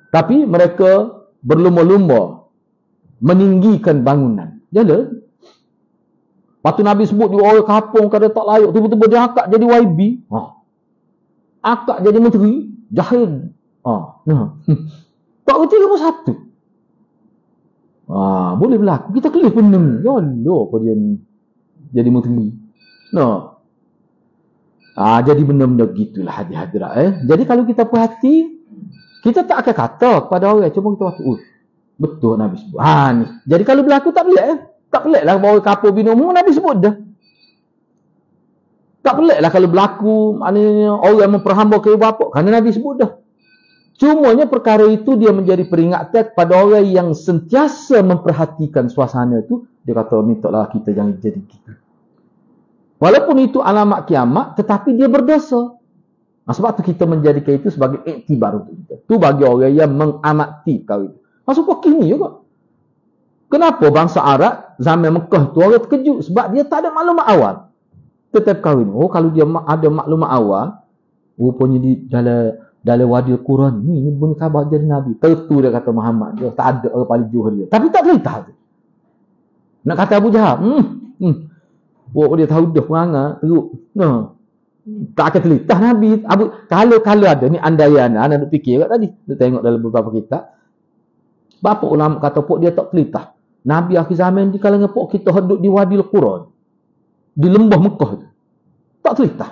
Tapi mereka berlumba-lumba meninggikan bangunan. Jalan. Lepas tu Nabi sebut juga orang kampung kada tak layak. Tiba-tiba dia akak jadi YB. Akak jadi menteri. Jahil. Tak kerti ke pun satu. Boleh berlaku. Kita kelih pening. Ya Allah apa dia ni. Jadi menteri. Jadi benda-benda gitulah hadirat. Jadi kalau kita perhati, kita tak akan kata kepada orang. Cuma kita kata, betul Nabi sebut. Ni. Jadi kalau berlaku tak pelik. Tak pelik lah bawa kapur bina umum Nabi sebut dah. Tak pelik lah kalau berlaku maknanya orang memperhamba ke ibu bapa. Kerana Nabi sebut dah. Cumanya perkara itu dia menjadi peringatan kepada orang yang sentiasa memperhatikan suasana itu. Dia kata, mintalah kita jangan jadi gitu. Walaupun itu alamat kiamat, tetapi dia berdosa. Sebab tu kita menjadikan itu sebagai iktibar untuk kita. Itu bagi orang yang mengamati perkara itu. Maksud kini juga. Kenapa bangsa Arab, zaman Mekah tu orang terkejut? Sebab dia tak ada maklumat awal. Tetap kahwin. Kalau dia ada maklumat awal, rupanya di dalam wadi Al-Quran ni bunyi khabar dari Nabi. Tentu dia kata Muhammad. Dia tak ada orang paling juhur dia. Tapi tak cerita tu. Nak kata Abu Jahal. Dia tahu dah perangai. Teruk. Tak akan telitah Nabi. Kalau ada ni andaian. Anda nak fikir kat tadi. Dia tengok dalam beberapa kitab. Bapa ulama kata pok dia tak telitah. Nabi akhir zaman di kalangan pok kita hidup di wadi Al-Quran. Di lembah Mekah tu. Tak telitah.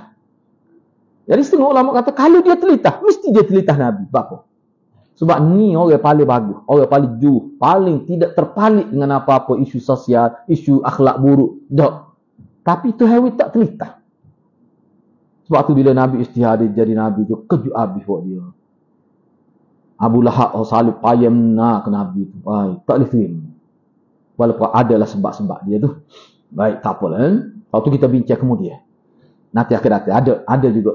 Jadi setengah ulama kata, kalau dia telitah, mesti dia telitah Nabi. Bapa. Sebab ni orang paling bagus. Orang paling jauh. Paling tidak terpalit dengan apa-apa isu sosial, isu akhlak buruk. Tak. Tapi Tuhan tak telitah. Sebab tu bila Nabi istihad jadi Nabi tu, kejut habis buat dia. Abu Lahab salib payam ke Nabi tu. Tak boleh terima. Walaupun adalah sebab-sebab dia tu. Baik, tak apalah. Lepas tu kita bincang kemudian. Nanti akan datang. Ada juga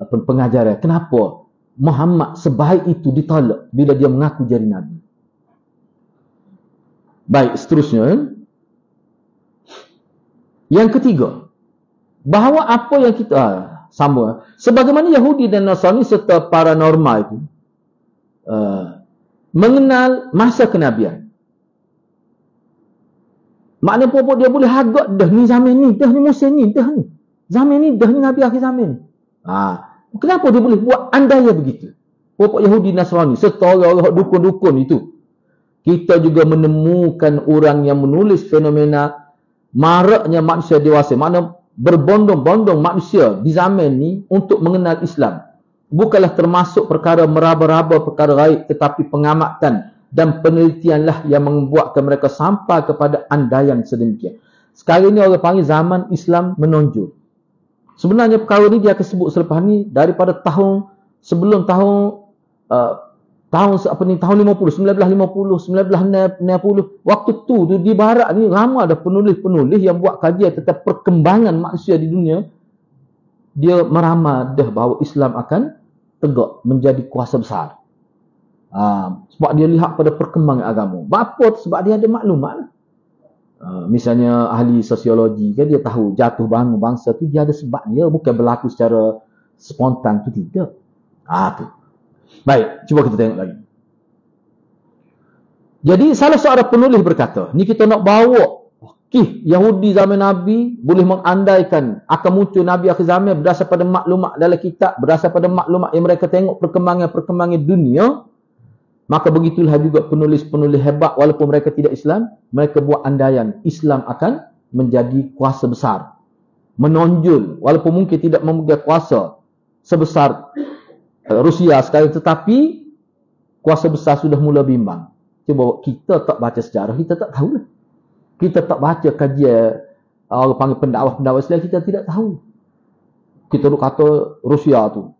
pengajaran. Kenapa Muhammad sebaik itu ditolak bila dia mengaku jadi Nabi. Baik, seterusnya. Yang ketiga. Bahawa apa yang kita... sama. Sebagaimana Yahudi dan Nasrani serta paranormal itu. mengenal masa kenabian. Maknanya pokok dia boleh agak dah ni zaman ni, dah ni musim ni, dah ni. Zaman ni, dah ni Nabi akhir zaman ni. Kenapa dia boleh buat andaya begitu? Pokok Yahudi Nasrani serta orang-orang dukun-dukun itu. Kita juga menemukan orang yang menulis fenomena maraknya manusia dewasa. Maknanya berbondong-bondong manusia di zaman ni untuk mengenal Islam. Bukanlah termasuk perkara meraba-raba perkara gaib, tetapi pengamatan dan penelitianlah yang membuatkan mereka sampai kepada andaian sedemikian. Sekarang ini orang panggil zaman Islam menonjol. Sebenarnya perkara ni dia akan sebut selepas ni daripada tahun sebelum tahun tahun 50, 1950, 1960. Waktu tu di barat ni ramai ada penulis-penulis yang buat kajian tentang perkembangan manusia di dunia. Dia meramal dah bahawa Islam akan tegak menjadi kuasa besar. Sebab dia lihat pada perkembangan agama. Apa? Sebab dia ada maklumat. Misalnya ahli sosiologi kan, dia tahu jatuh bangun bangsa tu dia ada sebab dia, bukan berlaku secara spontan tu, tidak. Tu. Baik, cuba kita tengok lagi. Jadi salah seorang penulis berkata, ni kita nak bawa Yahudi zaman Nabi boleh mengandaikan akan muncul Nabi akhir zaman berdasar pada maklumat dalam kitab, berdasar pada maklumat yang mereka tengok perkembangan dunia. Maka begitulah juga penulis-penulis hebat, walaupun mereka tidak Islam, mereka buat andaian Islam akan menjadi kuasa besar, menonjol, walaupun mungkin tidak memegang kuasa sebesar Rusia sekarang, tetapi kuasa besar sudah mula bimbang. Cuba kita tak baca sejarah, kita tak tahu lah. Kita tak baca kajian orang panggil pendakwah-pendakwah Islam, kita tidak tahu. Kita duk kata Rusia tu,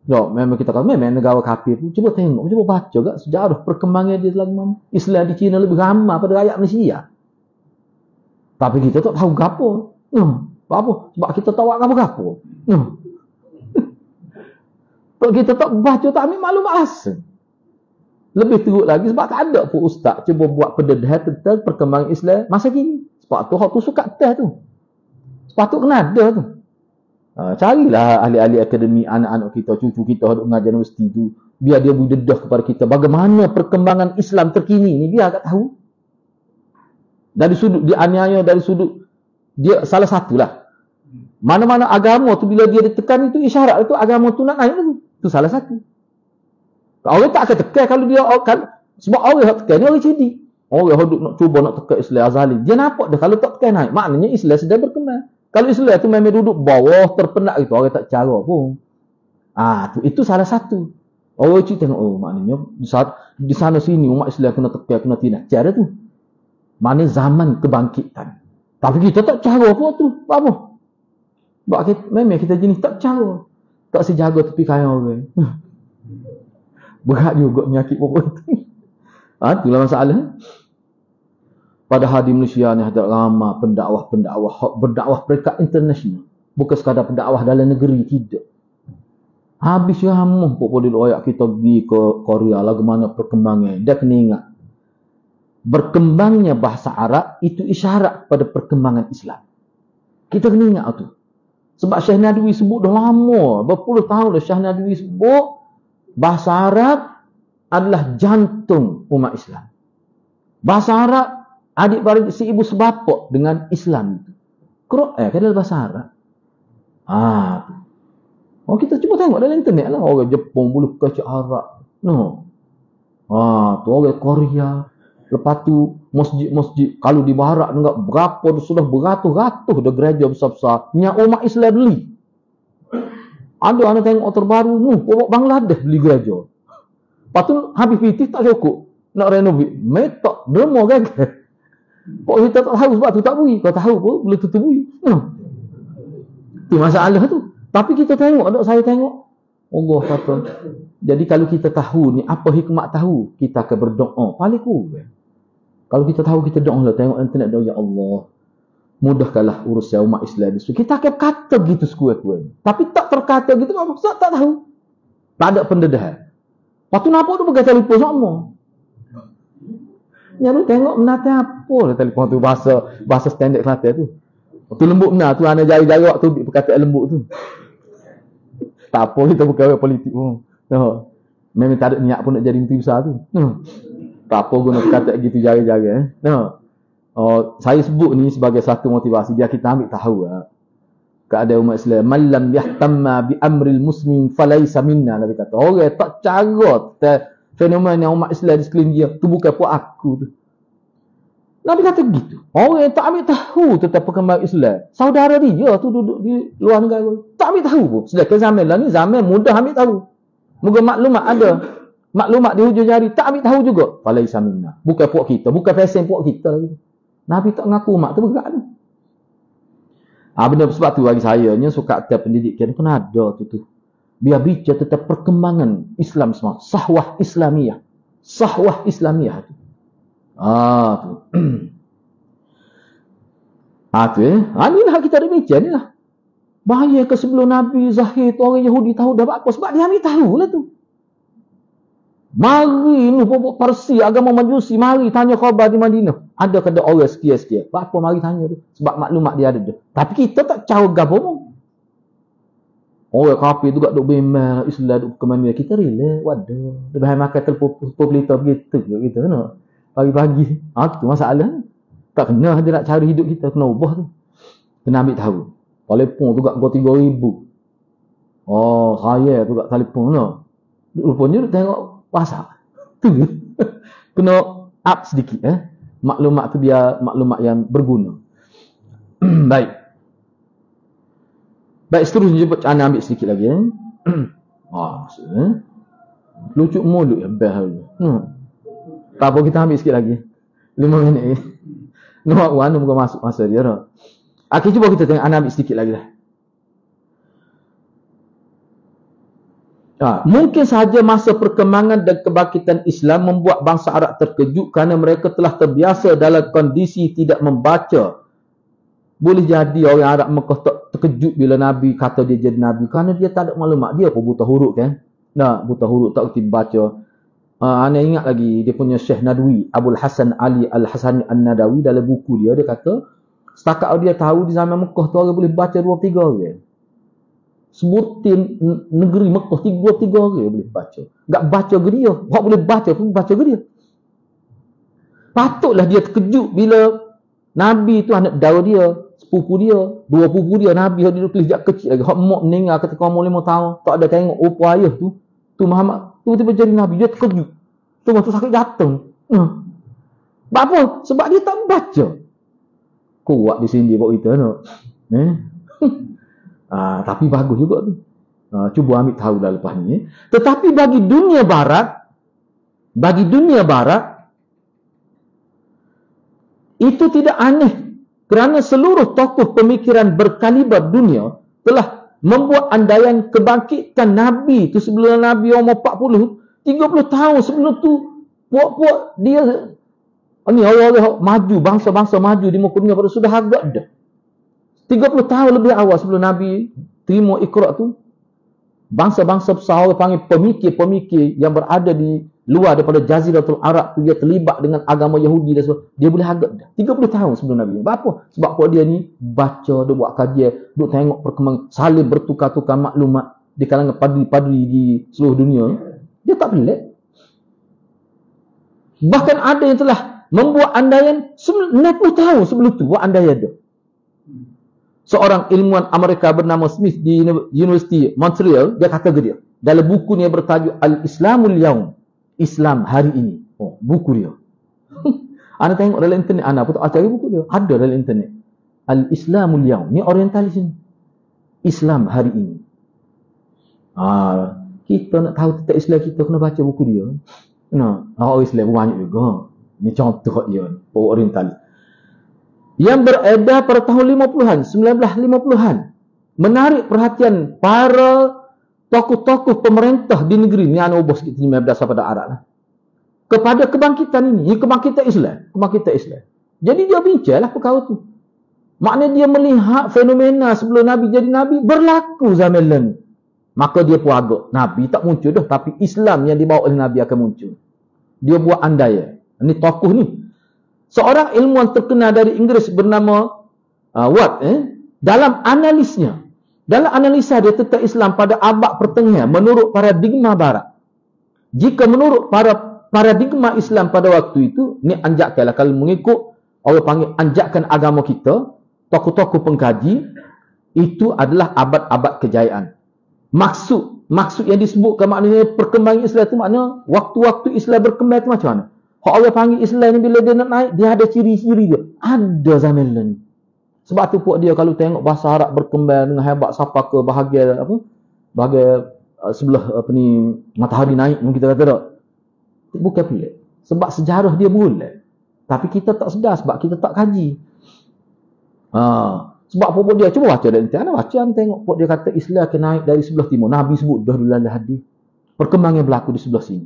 memang kita kata memang negara kafir tu. Cuba tengok, cuba baca kat sejarah perkembangan dia selama Islam di China lebih ramai pada rakyat Malaysia. Tapi kita tak tahu gapo. Apa? Sebab kita tahu gapo-gapo. Kalau kita tak baca, tak ambil maklumat asal. Lebih teruk lagi sebab tak ada pun ustaz cuba buat pendedahan tentang perkembangan Islam masa kini. Sebab tu tu suka test tu. Sebab tu kena ada tu. Carilah ahli-ahli akademi, anak-anak kita, cucu kita duk mengajar universiti tu, biar dia boleh dedah kepada kita bagaimana perkembangan Islam terkini ni, biar agak tahu. Dari sudut dia aniaya, dari sudut dia salah satulah. Mana-mana agama tu bila dia ditekan itu isyarat itu agama tu nak naik tu. Tu salah satu. Orang tak akan tekan kalau dia sebab orang yang tekan ni orang cerdik. Orang yang nak cuba nak tekan Islam azali, dia nampak dah kalau tak tekan naik, maknanya Islam sedang berkembang. Kalau Islam tu memang duduk bawah terpenat gitu, orang tak cara pun. Itu salah satu. Orang cerita tengok, maknanya di sana sini umat Islam kena tekan, kena tindak. Cara tu. Maknanya zaman kebangkitan. Tapi kita tak cara pun tu. Apa? Sebab memang kita jenis tak cara. Tak sejaga tepi kaya orang. Berat juga menyakit perempuan tu. Itulah masalah. Padahal di Malaysia ni ada ramai pendakwah berdakwah peringkat internasional. Bukan sekadar pendakwah dalam negeri, tidak. Habis ramah boleh ayat kita pergi ke Korea, lagu mana perkembangan. Dia kena ingat. Berkembangnya bahasa Arab itu isyarat pada perkembangan Islam. Kita kena ingat tu. Sebab Syekh Nadwi sebut dah lama, berpuluh tahun dah Syekh Nadwi sebut bahasa Arab adalah jantung umat Islam. Bahasa Arab adik-beradik si ibu sebapak dengan Islam itu. Quran kan dalam bahasa Arab. Kita cuba tengok dalam internet lah. Orang Jepun boleh kacau Arab. Tu orang Korea. Lepas tu masjid-masjid kalau di barat enggak berapa sudah beratus-ratus dah gereja besar-besar yang umat Islam beli. Ada anak tengok terbaru orang Bangladesh beli gereja. Lepas tu habis fitih tak cukup nak renovate. Metak derma gagal. Kok kita tak tahu sebab tu tak bui. Kalau tahu pun boleh tutup bui. Itu masalah tu. Tapi kita tengok, saya tengok Allah kata. Jadi kalau kita tahu ni apa hikmat tahu, kita akan berdoa paling kurang. Kalau kita tahu, kita doa lah. Tengok internet doa, ya Allah, mudahkanlah urusan umat Islam. Kita akan kata gitu sekuat-kuat. Tapi tak terkata gitu, maksud tak tahu. Tak ada pendedahan. Lepas tu nampak tu pegang telefon sama. Nyaru tengok menata apa lah telefon tu, bahasa standard Kelantan tu. Tu lembut benar tu, anak jari-jari waktu perkataan lembut tu. Tak apa, kita bukan orang politik pun. Memang tak ada niat pun nak jadi menteri besar tu. Tak apa guna kata gitu jaga-jaga. Saya sebut ni sebagai satu motivasi biar kita ambil tahu keadaan umat Islam. Man lam yahtamma bi amril muslimin falaysa minna. Nabi kata, orang tak cara fenomena umat Islam di sekeliling dia, tu bukan puak aku tu. Nabi kata gitu. Orang yang tak ambil tahu tentang perkembangan Islam, saudara dia tu duduk di luar negara, tak ambil tahu pun. Sedangkan zaman lah ni zaman mudah ambil tahu. Moga maklumat ada. Maklumat di hujung jari tak ambil tahu juga. Falaysa minna. Bukan puak kita, bukan fashion puak kita lagi. Nabi tak mengaku umat tu berat tu. Benda sebab tu bagi saya ni suka aktif pendidikan pun ada tu. Biar bicara tentang perkembangan Islam semua. Sahwah Islamiyah. Sahwah Islamiyah tu. Tu. Inilah kita ada bicara ni lah. Bahaya ke sebelum Nabi Zahir tu orang Yahudi tahu dah apa. Sebab dia ambil tahu lah tu. Mari ni pokok Parsi, agama Majusi, mari tanya khabar di Madinah. Ada kena orang sekian-sekian. Apa mari tanya tu? Sebab maklumat dia ada tu. Tapi kita tak cara gabung pun. Orang kafir tu duk bimbang Islam duk ke mana. Kita relax, waduh. Dia makan telpon pelita begitu kita kena. Pagi-pagi. Tu masalah. Tak kena dia nak cari hidup kita, kena ubah tu. Kena ambil tahu. Telefon tu kat 3,000. Saya tu kat telefon tu. Rupanya dia tengok WhatsApp. Tu. Kena up sedikit maklumat tu biar maklumat yang berguna. Baik. Baik, seterusnya ana ambil sedikit lagi maksudnya lucu mulut ya best. Tak apa kita ambil sikit lagi. 5 minit. Nombor 1 muka masuk masa dia dah. Okey, cuba kita tengok ana ambil sedikit lagi lah. Mungkin sahaja masa perkembangan dan kebangkitan Islam membuat bangsa Arab terkejut kerana mereka telah terbiasa dalam kondisi tidak membaca. Boleh jadi orang Arab Mekah tak terkejut bila Nabi kata dia jadi Nabi kerana dia tak ada maklumat. Dia pun buta huruf kan. Buta huruf tak kerti baca. Anda ingat lagi dia punya Syekh Nadwi, Abul Hasan Ali Al-Hasan An-Nadawi, dalam buku dia kata setakat dia tahu di zaman Mekah tu orang boleh baca 2-3 orang. Sebutin negeri Mekah 3 orang boleh baca. Tak baca ke dia. Orang boleh baca pun baca ke dia. Patutlah dia terkejut bila Nabi tu anak dara dia, sepupu dia, 2 pupu dia, Nabi dia duduk sejak kecil lagi. Hak mak meninggal ketika umur 5 tahun, tak ada tengok rupa ayah tu Muhammad tu tiba jadi Nabi, dia terkejut. Tu waktu sakit datang. Sebab apa? Sebab dia tak baca. Kuat di sini buat kita tapi bagus juga tu. Cuba ambil tahu dah lepas ni. Tetapi bagi dunia barat itu tidak aneh kerana seluruh tokoh pemikiran berkaliber dunia telah membuat andaian kebangkitan Nabi tu sebelum Nabi umur 40, 30 tahun sebelum tu puak-puak dia ni orang-orang maju, bangsa-bangsa maju di muka dunia pada sudah agak dah. 30 tahun lebih awal sebelum Nabi terima Iqra tu, bangsa-bangsa besar orang panggil pemikir-pemikir yang berada di luar daripada Jaziratul Arab tu, dia terlibat dengan agama Yahudi dan sebagainya, dia boleh agak dah 30 tahun sebelum Nabi. Apa? Sebab dia ni baca, dia buat kajian, dia tengok perkembangan, saling bertukar-tukar maklumat di kalangan padri-padri di seluruh dunia. Dia tak pelik. Bahkan ada yang telah membuat andaian 90 tahun sebelum tu buat andaian dia. Seorang ilmuwan Amerika bernama Smith di University Montreal, dia kata ke dia dalam buku ni yang bertajuk Al-Islamul Yaum, Islam hari ini. Buku dia. Anda tengok dalam internet, anda pun tak cari buku dia. Ada dalam internet. Al-Islamul Yaum. Ni orientalis ni. Islam hari ini. Kita nak tahu tentang Islam kita kena baca buku dia. Orang Islam pun banyak juga. Ni contoh dia. Orientalis. Yang beredar pada tahun 50-an, 1950-an. Menarik perhatian para tokoh-tokoh pemerintah di negeri ni, ana ubah sikit ni berasal pada Arab lah, kepada kebangkitan ini, kebangkitan Islam. Jadi dia bincanglah perkara tu. Maknanya dia melihat fenomena sebelum Nabi jadi Nabi berlaku zaman lalu. Maka dia pun agak Nabi tak muncul dah, tapi Islam yang dibawa oleh Nabi akan muncul. Dia buat andaian. Ini tokoh ni. Seorang ilmuwan terkenal dari Inggeris bernama Watt, dalam analisa dia tentang Islam pada abad pertengahan menurut paradigma barat, Jika menurut para paradigma Islam pada waktu itu, ni anjakkanlah kalau mengikut orang panggil anjakkan agama kita, tokoh-tokoh pengkaji, itu adalah abad-abad kejayaan. Maksud yang disebutkan maknanya perkembangan Islam itu makna waktu-waktu Islam berkembang itu macam mana? Kalau orang panggil Islam ni bila dia nak naik, dia ada ciri-ciri dia. Ada zaman ni. Sebab tu puak dia kalau tengok bahasa Arab berkembang dengan hebat sampai ke bahagian sebelah matahari naik, kita kata tak. Bukan pelik. Sebab sejarah dia bulat. Tapi kita tak sedar sebab kita tak kaji. Sebab pokok dia, cuba baca dari internet. Baca, tengok pokok dia kata Islam akan naik dari sebelah timur. Nabi sebut dah dalam hadis. Perkembangan berlaku di sebelah sini.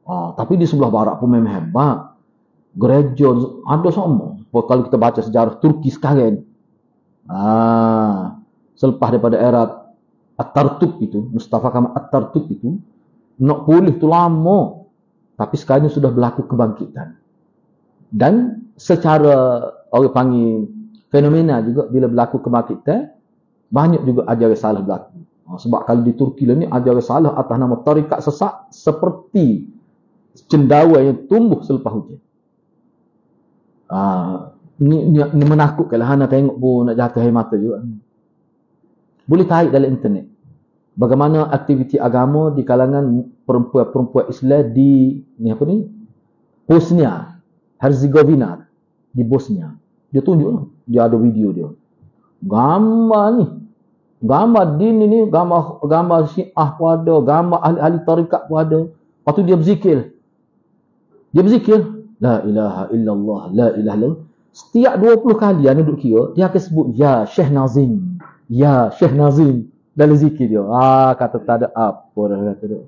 Tapi di sebelah barat pun memang hebat. Gereja ada semua. Kalau kita baca sejarah Turki sekarang. Selepas daripada era Atatürk itu, Mustafa Kemal Atatürk itu, nak pulih tu lama. Tapi sekarang sudah berlaku kebangkitan. Dan secara orang panggil fenomena juga bila berlaku kebangkitan, banyak juga ajaran salah berlaku. Sebab kalau di Turki ni ajaran salah atas nama tarikat sesat seperti cendawan yang tumbuh selepas hujan. Ini menakutkan lah. Hana tengok pun nak jatuh air mata juga. Boleh tarik dalam internet. Bagaimana aktiviti agama di kalangan perempuan-perempuan Islam di Bosnia, Herzegovina, di Bosnia. Dia tunjuk, dia ada video dia. Gambar din ini, gambar Syiah pun ada, gambar ahli-ahli tarikat pun ada. Lepas tu dia berzikir. La ilaha illallah, la ilaha illallah. Setiap 20 kali yang duduk kira, dia akan sebut ya Syekh Nazim. Ya Syekh Nazim. Dalam zikir dia. Kata tak ada apa dah kata dia.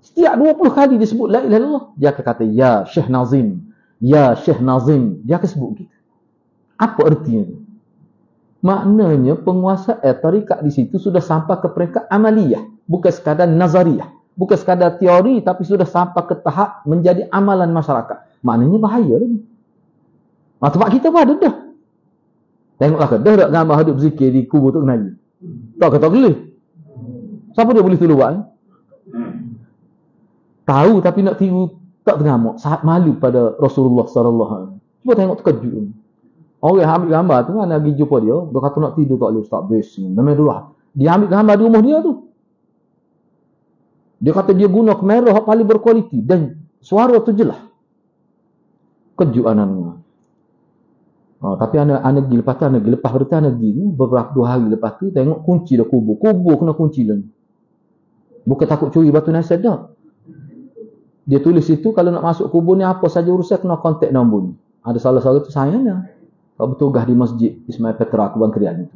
Setiap 20 kali dia sebut la ilaha illallah, dia akan kata ya Syekh Nazim. Ya Syekh Nazim. Dia akan sebut gitu. Apa artinya? Maknanya penguasa tarikat di situ sudah sampai ke peringkat amaliyah. Bukan sekadar nazariyah. Bukan sekadar teori, tapi sudah sampai ke tahap menjadi amalan masyarakat. Maknanya bahaya dah. Tempat kita pun ada dah. Tengoklah ke, dah tak gambar hidup zikir di kubur tu Nabi. Tak boleh. Siapa dia boleh tolong buat? Tahu tapi nak tiru tak terngamak. Sangat malu pada Rasulullah sallallahu alaihi wasallam. Cuba tengok terkejut. Orang yang ambil gambar tu kan lagi jumpa dia, dia kata nak tidur tak boleh, Ustaz besi. Memang dulu dia ambil gambar di rumah dia tu. Dia kata dia guna kamera yang paling berkualiti dan suara tu jelas. Kejut anak-anak. Tapi anak lepas berita anak pergi beberapa 2 hari lepas tu tengok kunci dah kubur kena kunci lah. Bukan takut curi batu nasihat dah. Dia tulis itu kalau nak masuk kubur ni apa saja urusan kena kontak nombor ni. Ada salah-salah tu saya dah. Kalau bertugas di masjid Ismail Petra Kubang Krian itu.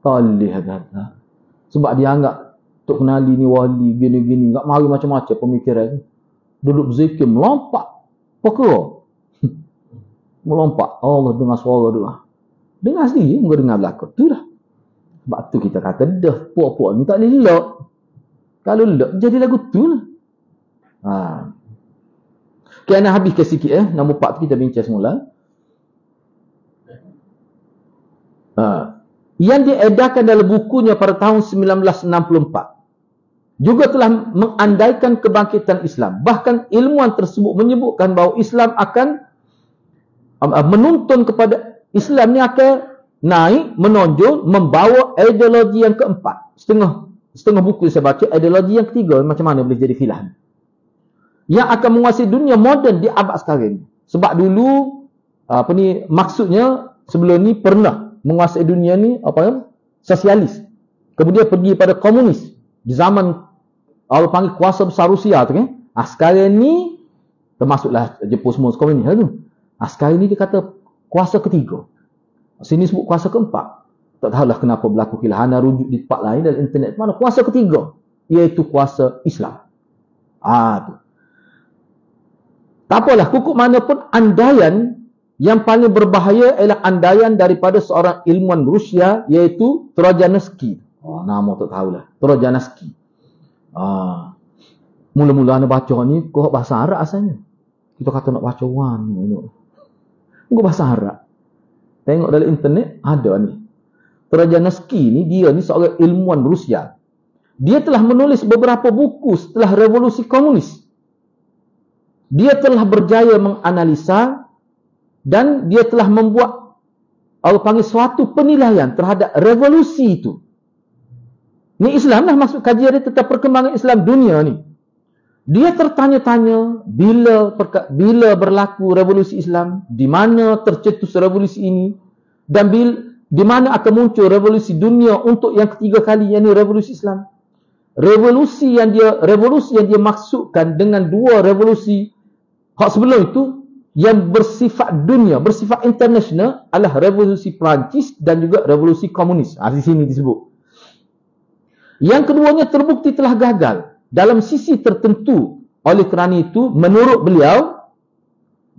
Talih kata. Sebab dia anggap Tok Kenali ni wali gini-gini, enggak mari macam-macam pemikiran. Duduk berzikir melompat. Pokok. Melompat. Allah dengar suara doa. Dengar sendiri, enggak dengar belakang. Itulah. Sebab tu kita kata dah puak-puak ni tak boleh lelak. Kalau lelak jadi lagu tu lah. Okay, nak habiskan sikit nombor 4 tu kita bincang semula. Yang diedarkan dalam bukunya pada tahun 1964 juga telah mengandaikan kebangkitan Islam. Bahkan ilmuwan tersebut menyebutkan bahawa Islam akan menuntun kepada Islam ni akan naik, menonjol, membawa ideologi yang keempat. Setengah buku saya baca, ideologi yang ketiga macam mana boleh jadi filah. Yang akan menguasai dunia moden di abad sekarang. Sebab dulu maksudnya sebelum ni pernah menguasai dunia ni sosialis. Kemudian pergi pada komunis di zaman orang panggil kuasa besar Rusia tu kan. Sekarang ni termasuklah Jepun semua komunis tu. Sekarang ni dia kata kuasa ketiga. Sini sebut kuasa keempat. Tak tahulah kenapa berlaku khilaf. Hana rujuk di tempat lain dalam internet mana kuasa ketiga, iaitu kuasa Islam. Tu. Tak apalah, pokok mana pun andaian yang paling berbahaya ialah andaian daripada seorang ilmuwan Rusia, iaitu Trojanski. Nama tak tahulah. Trojanski. Mula-mula anda baca ni kau bahasa Arab asalnya. Kita kata nak baca kau bahasa Arab. Tengok dalam internet ada ni. Trojanski ni dia ni seorang ilmuwan Rusia. Dia telah menulis beberapa buku setelah revolusi komunis Dia telah berjaya menganalisa dan dia telah membuat, Allah panggil, suatu penilaian terhadap revolusi itu. Ni Islam lah maksud kajian dia tentang perkembangan Islam dunia ni. Dia tertanya-tanya bila berlaku revolusi Islam, di mana tercetus revolusi ini, dan di mana akan muncul revolusi dunia untuk yang ketiga kali, yakni revolusi Islam. Revolusi yang dia maksudkan dengan dua revolusi hak sebelum itu yang bersifat dunia, bersifat international, adalah revolusi Perancis dan juga revolusi komunis. Di sini disebut. Yang keduanya terbukti telah gagal dalam sisi tertentu. Oleh kerana itu, menurut beliau,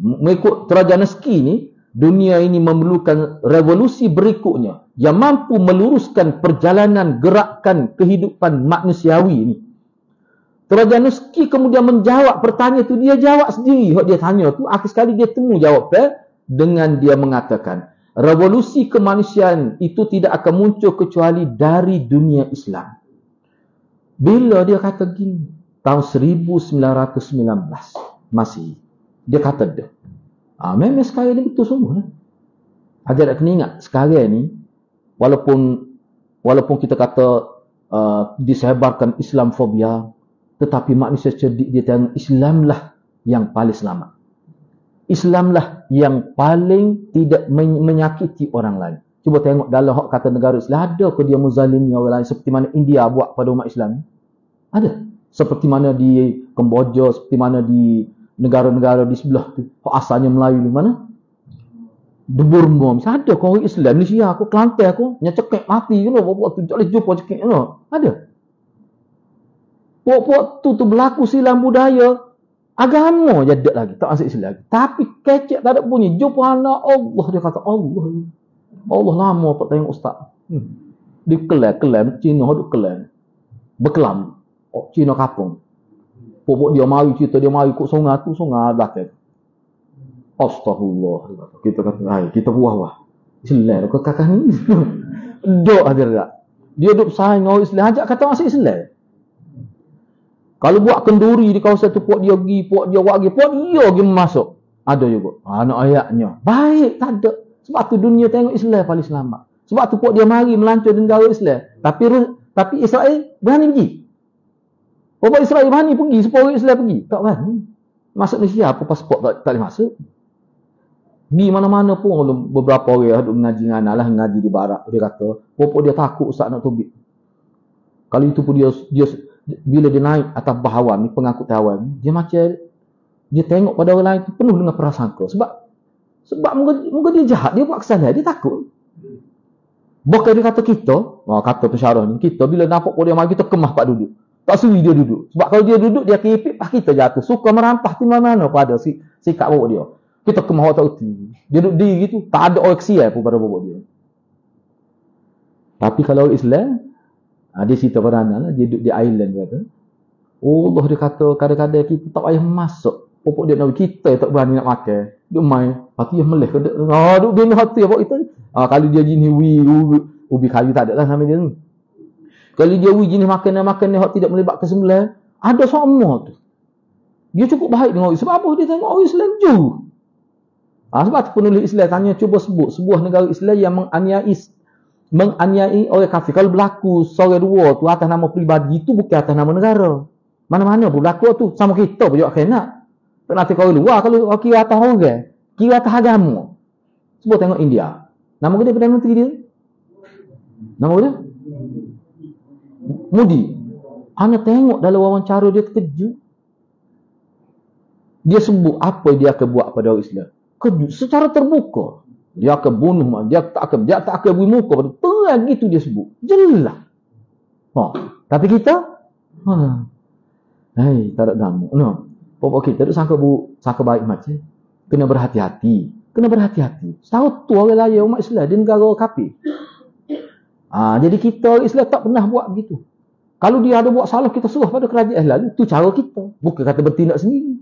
mengikut Trojanski ni, dunia ini memerlukan revolusi berikutnya yang mampu meluruskan perjalanan gerakan kehidupan manusiawi ini. Trojanski kemudian menjawab pertanyaan itu. Dia jawab sendiri. Dia tanya tu, akhir sekali dia temu jawab dengan dia mengatakan, revolusi kemanusiaan itu tidak akan muncul kecuali dari dunia Islam. Bila dia kata gini, tahun 1919 masih dia kata dah. Memang sekarang ni betul semua lah. Ajar nak kena ingat, sekarang ni walaupun kita kata disebarkan Islamfobia, tetapi manusia cerdik dia tengok Islam lah yang paling selamat. Islam lah yang paling tidak menyakiti orang lain. Cuba tengok dalam hak kata negara Islam, ada ke dia menzalimi orang lain seperti mana India buat pada umat Islam? Ada. Seperti mana di Kemboja, seperti mana di negara-negara di sebelah tu, hak asalnya Melayu di mana? Di Burma. Misalnya ada kau orang Islam, Malaysia aku, Kelantan aku, yang cekik mati ke lah, buat tu tak boleh jumpa cekik ke lah. Ada. Puak-puak tu berlaku silam budaya, agama je ada lagi, tak masuk Islam. Tapi kecek tak ada bunyi, jumpa anak Allah, dia kata Allah lama tak tengok ustaz. Di kelam Cina duk kelam. Berkelam. Cina kapung. Pokok dia mari cerita dia mari kok sungai belakang. Astagfirullah. Kita kata, kita buah. Islam ke kakak ni. Dok ada tak? Dia duk sayang orang Islam, ajak kata masuk Islam. Kalau buat kenduri di kawasan tu, puak dia pergi masuk. Ada juga. Anak ayatnya. Baik, tak ada. Sebab tu dunia tengok Islam paling selamat. Sebab tu puak dia mari melancur di negara Islam. Tapi Israel berani pergi. Bapak Israel berani pergi, supaya Islam pergi. Tak berani. Masuk Malaysia, apa pasport tak boleh masuk. Di mana-mana pun beberapa orang duk mengaji dengan anak lah, mengaji di barat. Dia kata, bapak dia takut ustaz nak tubik. Kalau itu pun dia bila dia naik atas bahawan ni, pengangkut awan, dia macam dia tengok pada orang lain tu penuh dengan prasangka. Sebab muka dia jahat, dia buat kesalahan, dia takut. Bukan dia kata kita, kata pensyarah ni, kita bila nampak dia mari kita kemah pak duduk. Tak suri dia duduk. Sebab kalau dia duduk, dia kipik, pak kita jatuh. Suka merampah di mana-mana pada sikap bawa dia. Kita kemah tak uti. Dia duduk diri gitu, tak ada orang kesian pun pada bawa dia. Tapi kalau Islam, dia cerita pada anak lah, dia duduk di island dia kata. Allah dia kata, kadang-kadang kita tak payah masuk. Pokok dia nak kita tak berani nak makan. Dia main, hati yang meleh. Duduk gini hati apa kita. Kalau dia jenis ubi kayu tak ada lah sama dia ni. Kalau dia jenis makanan yang tidak melibatkan sembelah, ada semua tu. Dia cukup baik dengan orang. Sebab apa dia tengok orang Islam jauh. Sebab tu penulis Islam tanya, cuba sebut sebuah negara Islam yang menganiai orang kafir. Kalau berlaku seorang dua tu atas nama peribadi, itu bukan atas nama negara. Mana-mana pun berlaku tu sama kita pun juga kena. Tak nanti kau luar kalau kira atas orang, kira atas agama. Sebut tengok India. Nama dia Perdana Menteri dia? Nama dia? Modi. Hanya tengok dalam wawancara dia terkejut. Dia sebut apa dia akan buat pada orang Islam. Kejut secara terbuka. Dia akan bunuh, dia tak akan beri muka pada terang gitu dia sebut. Jelas. Tapi kita tak ada gamu. Pokok kita tu sangka baik macam. Kena berhati-hati. Tahu tu orang lain umat Islam di negara kafir. Jadi kita orang Islam tak pernah buat begitu. Kalau dia ada buat salah, kita suruh pada kerajaan Islam. Itu cara kita. Bukan kata bertindak sendiri.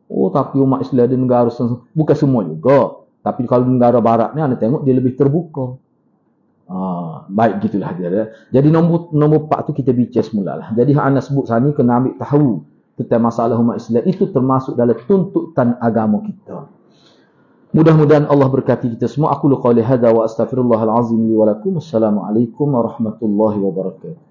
Tapi umat Islam di negara bukan semua juga. Tapi kalau negara barat ni, anda tengok dia lebih terbuka. Baik gitulah dia. Jadi nombor 4 tu kita bincang semula lah. Jadi anda sebut sana kena ambil tahu tentang masalah umat Islam itu termasuk dalam tuntutan agama kita. Mudah-mudahan Allah berkati kita semua. Aku qauli hadza wa astaghfirullahal azim li wa lakum. Assalamualaikum warahmatullahi wabarakatuh.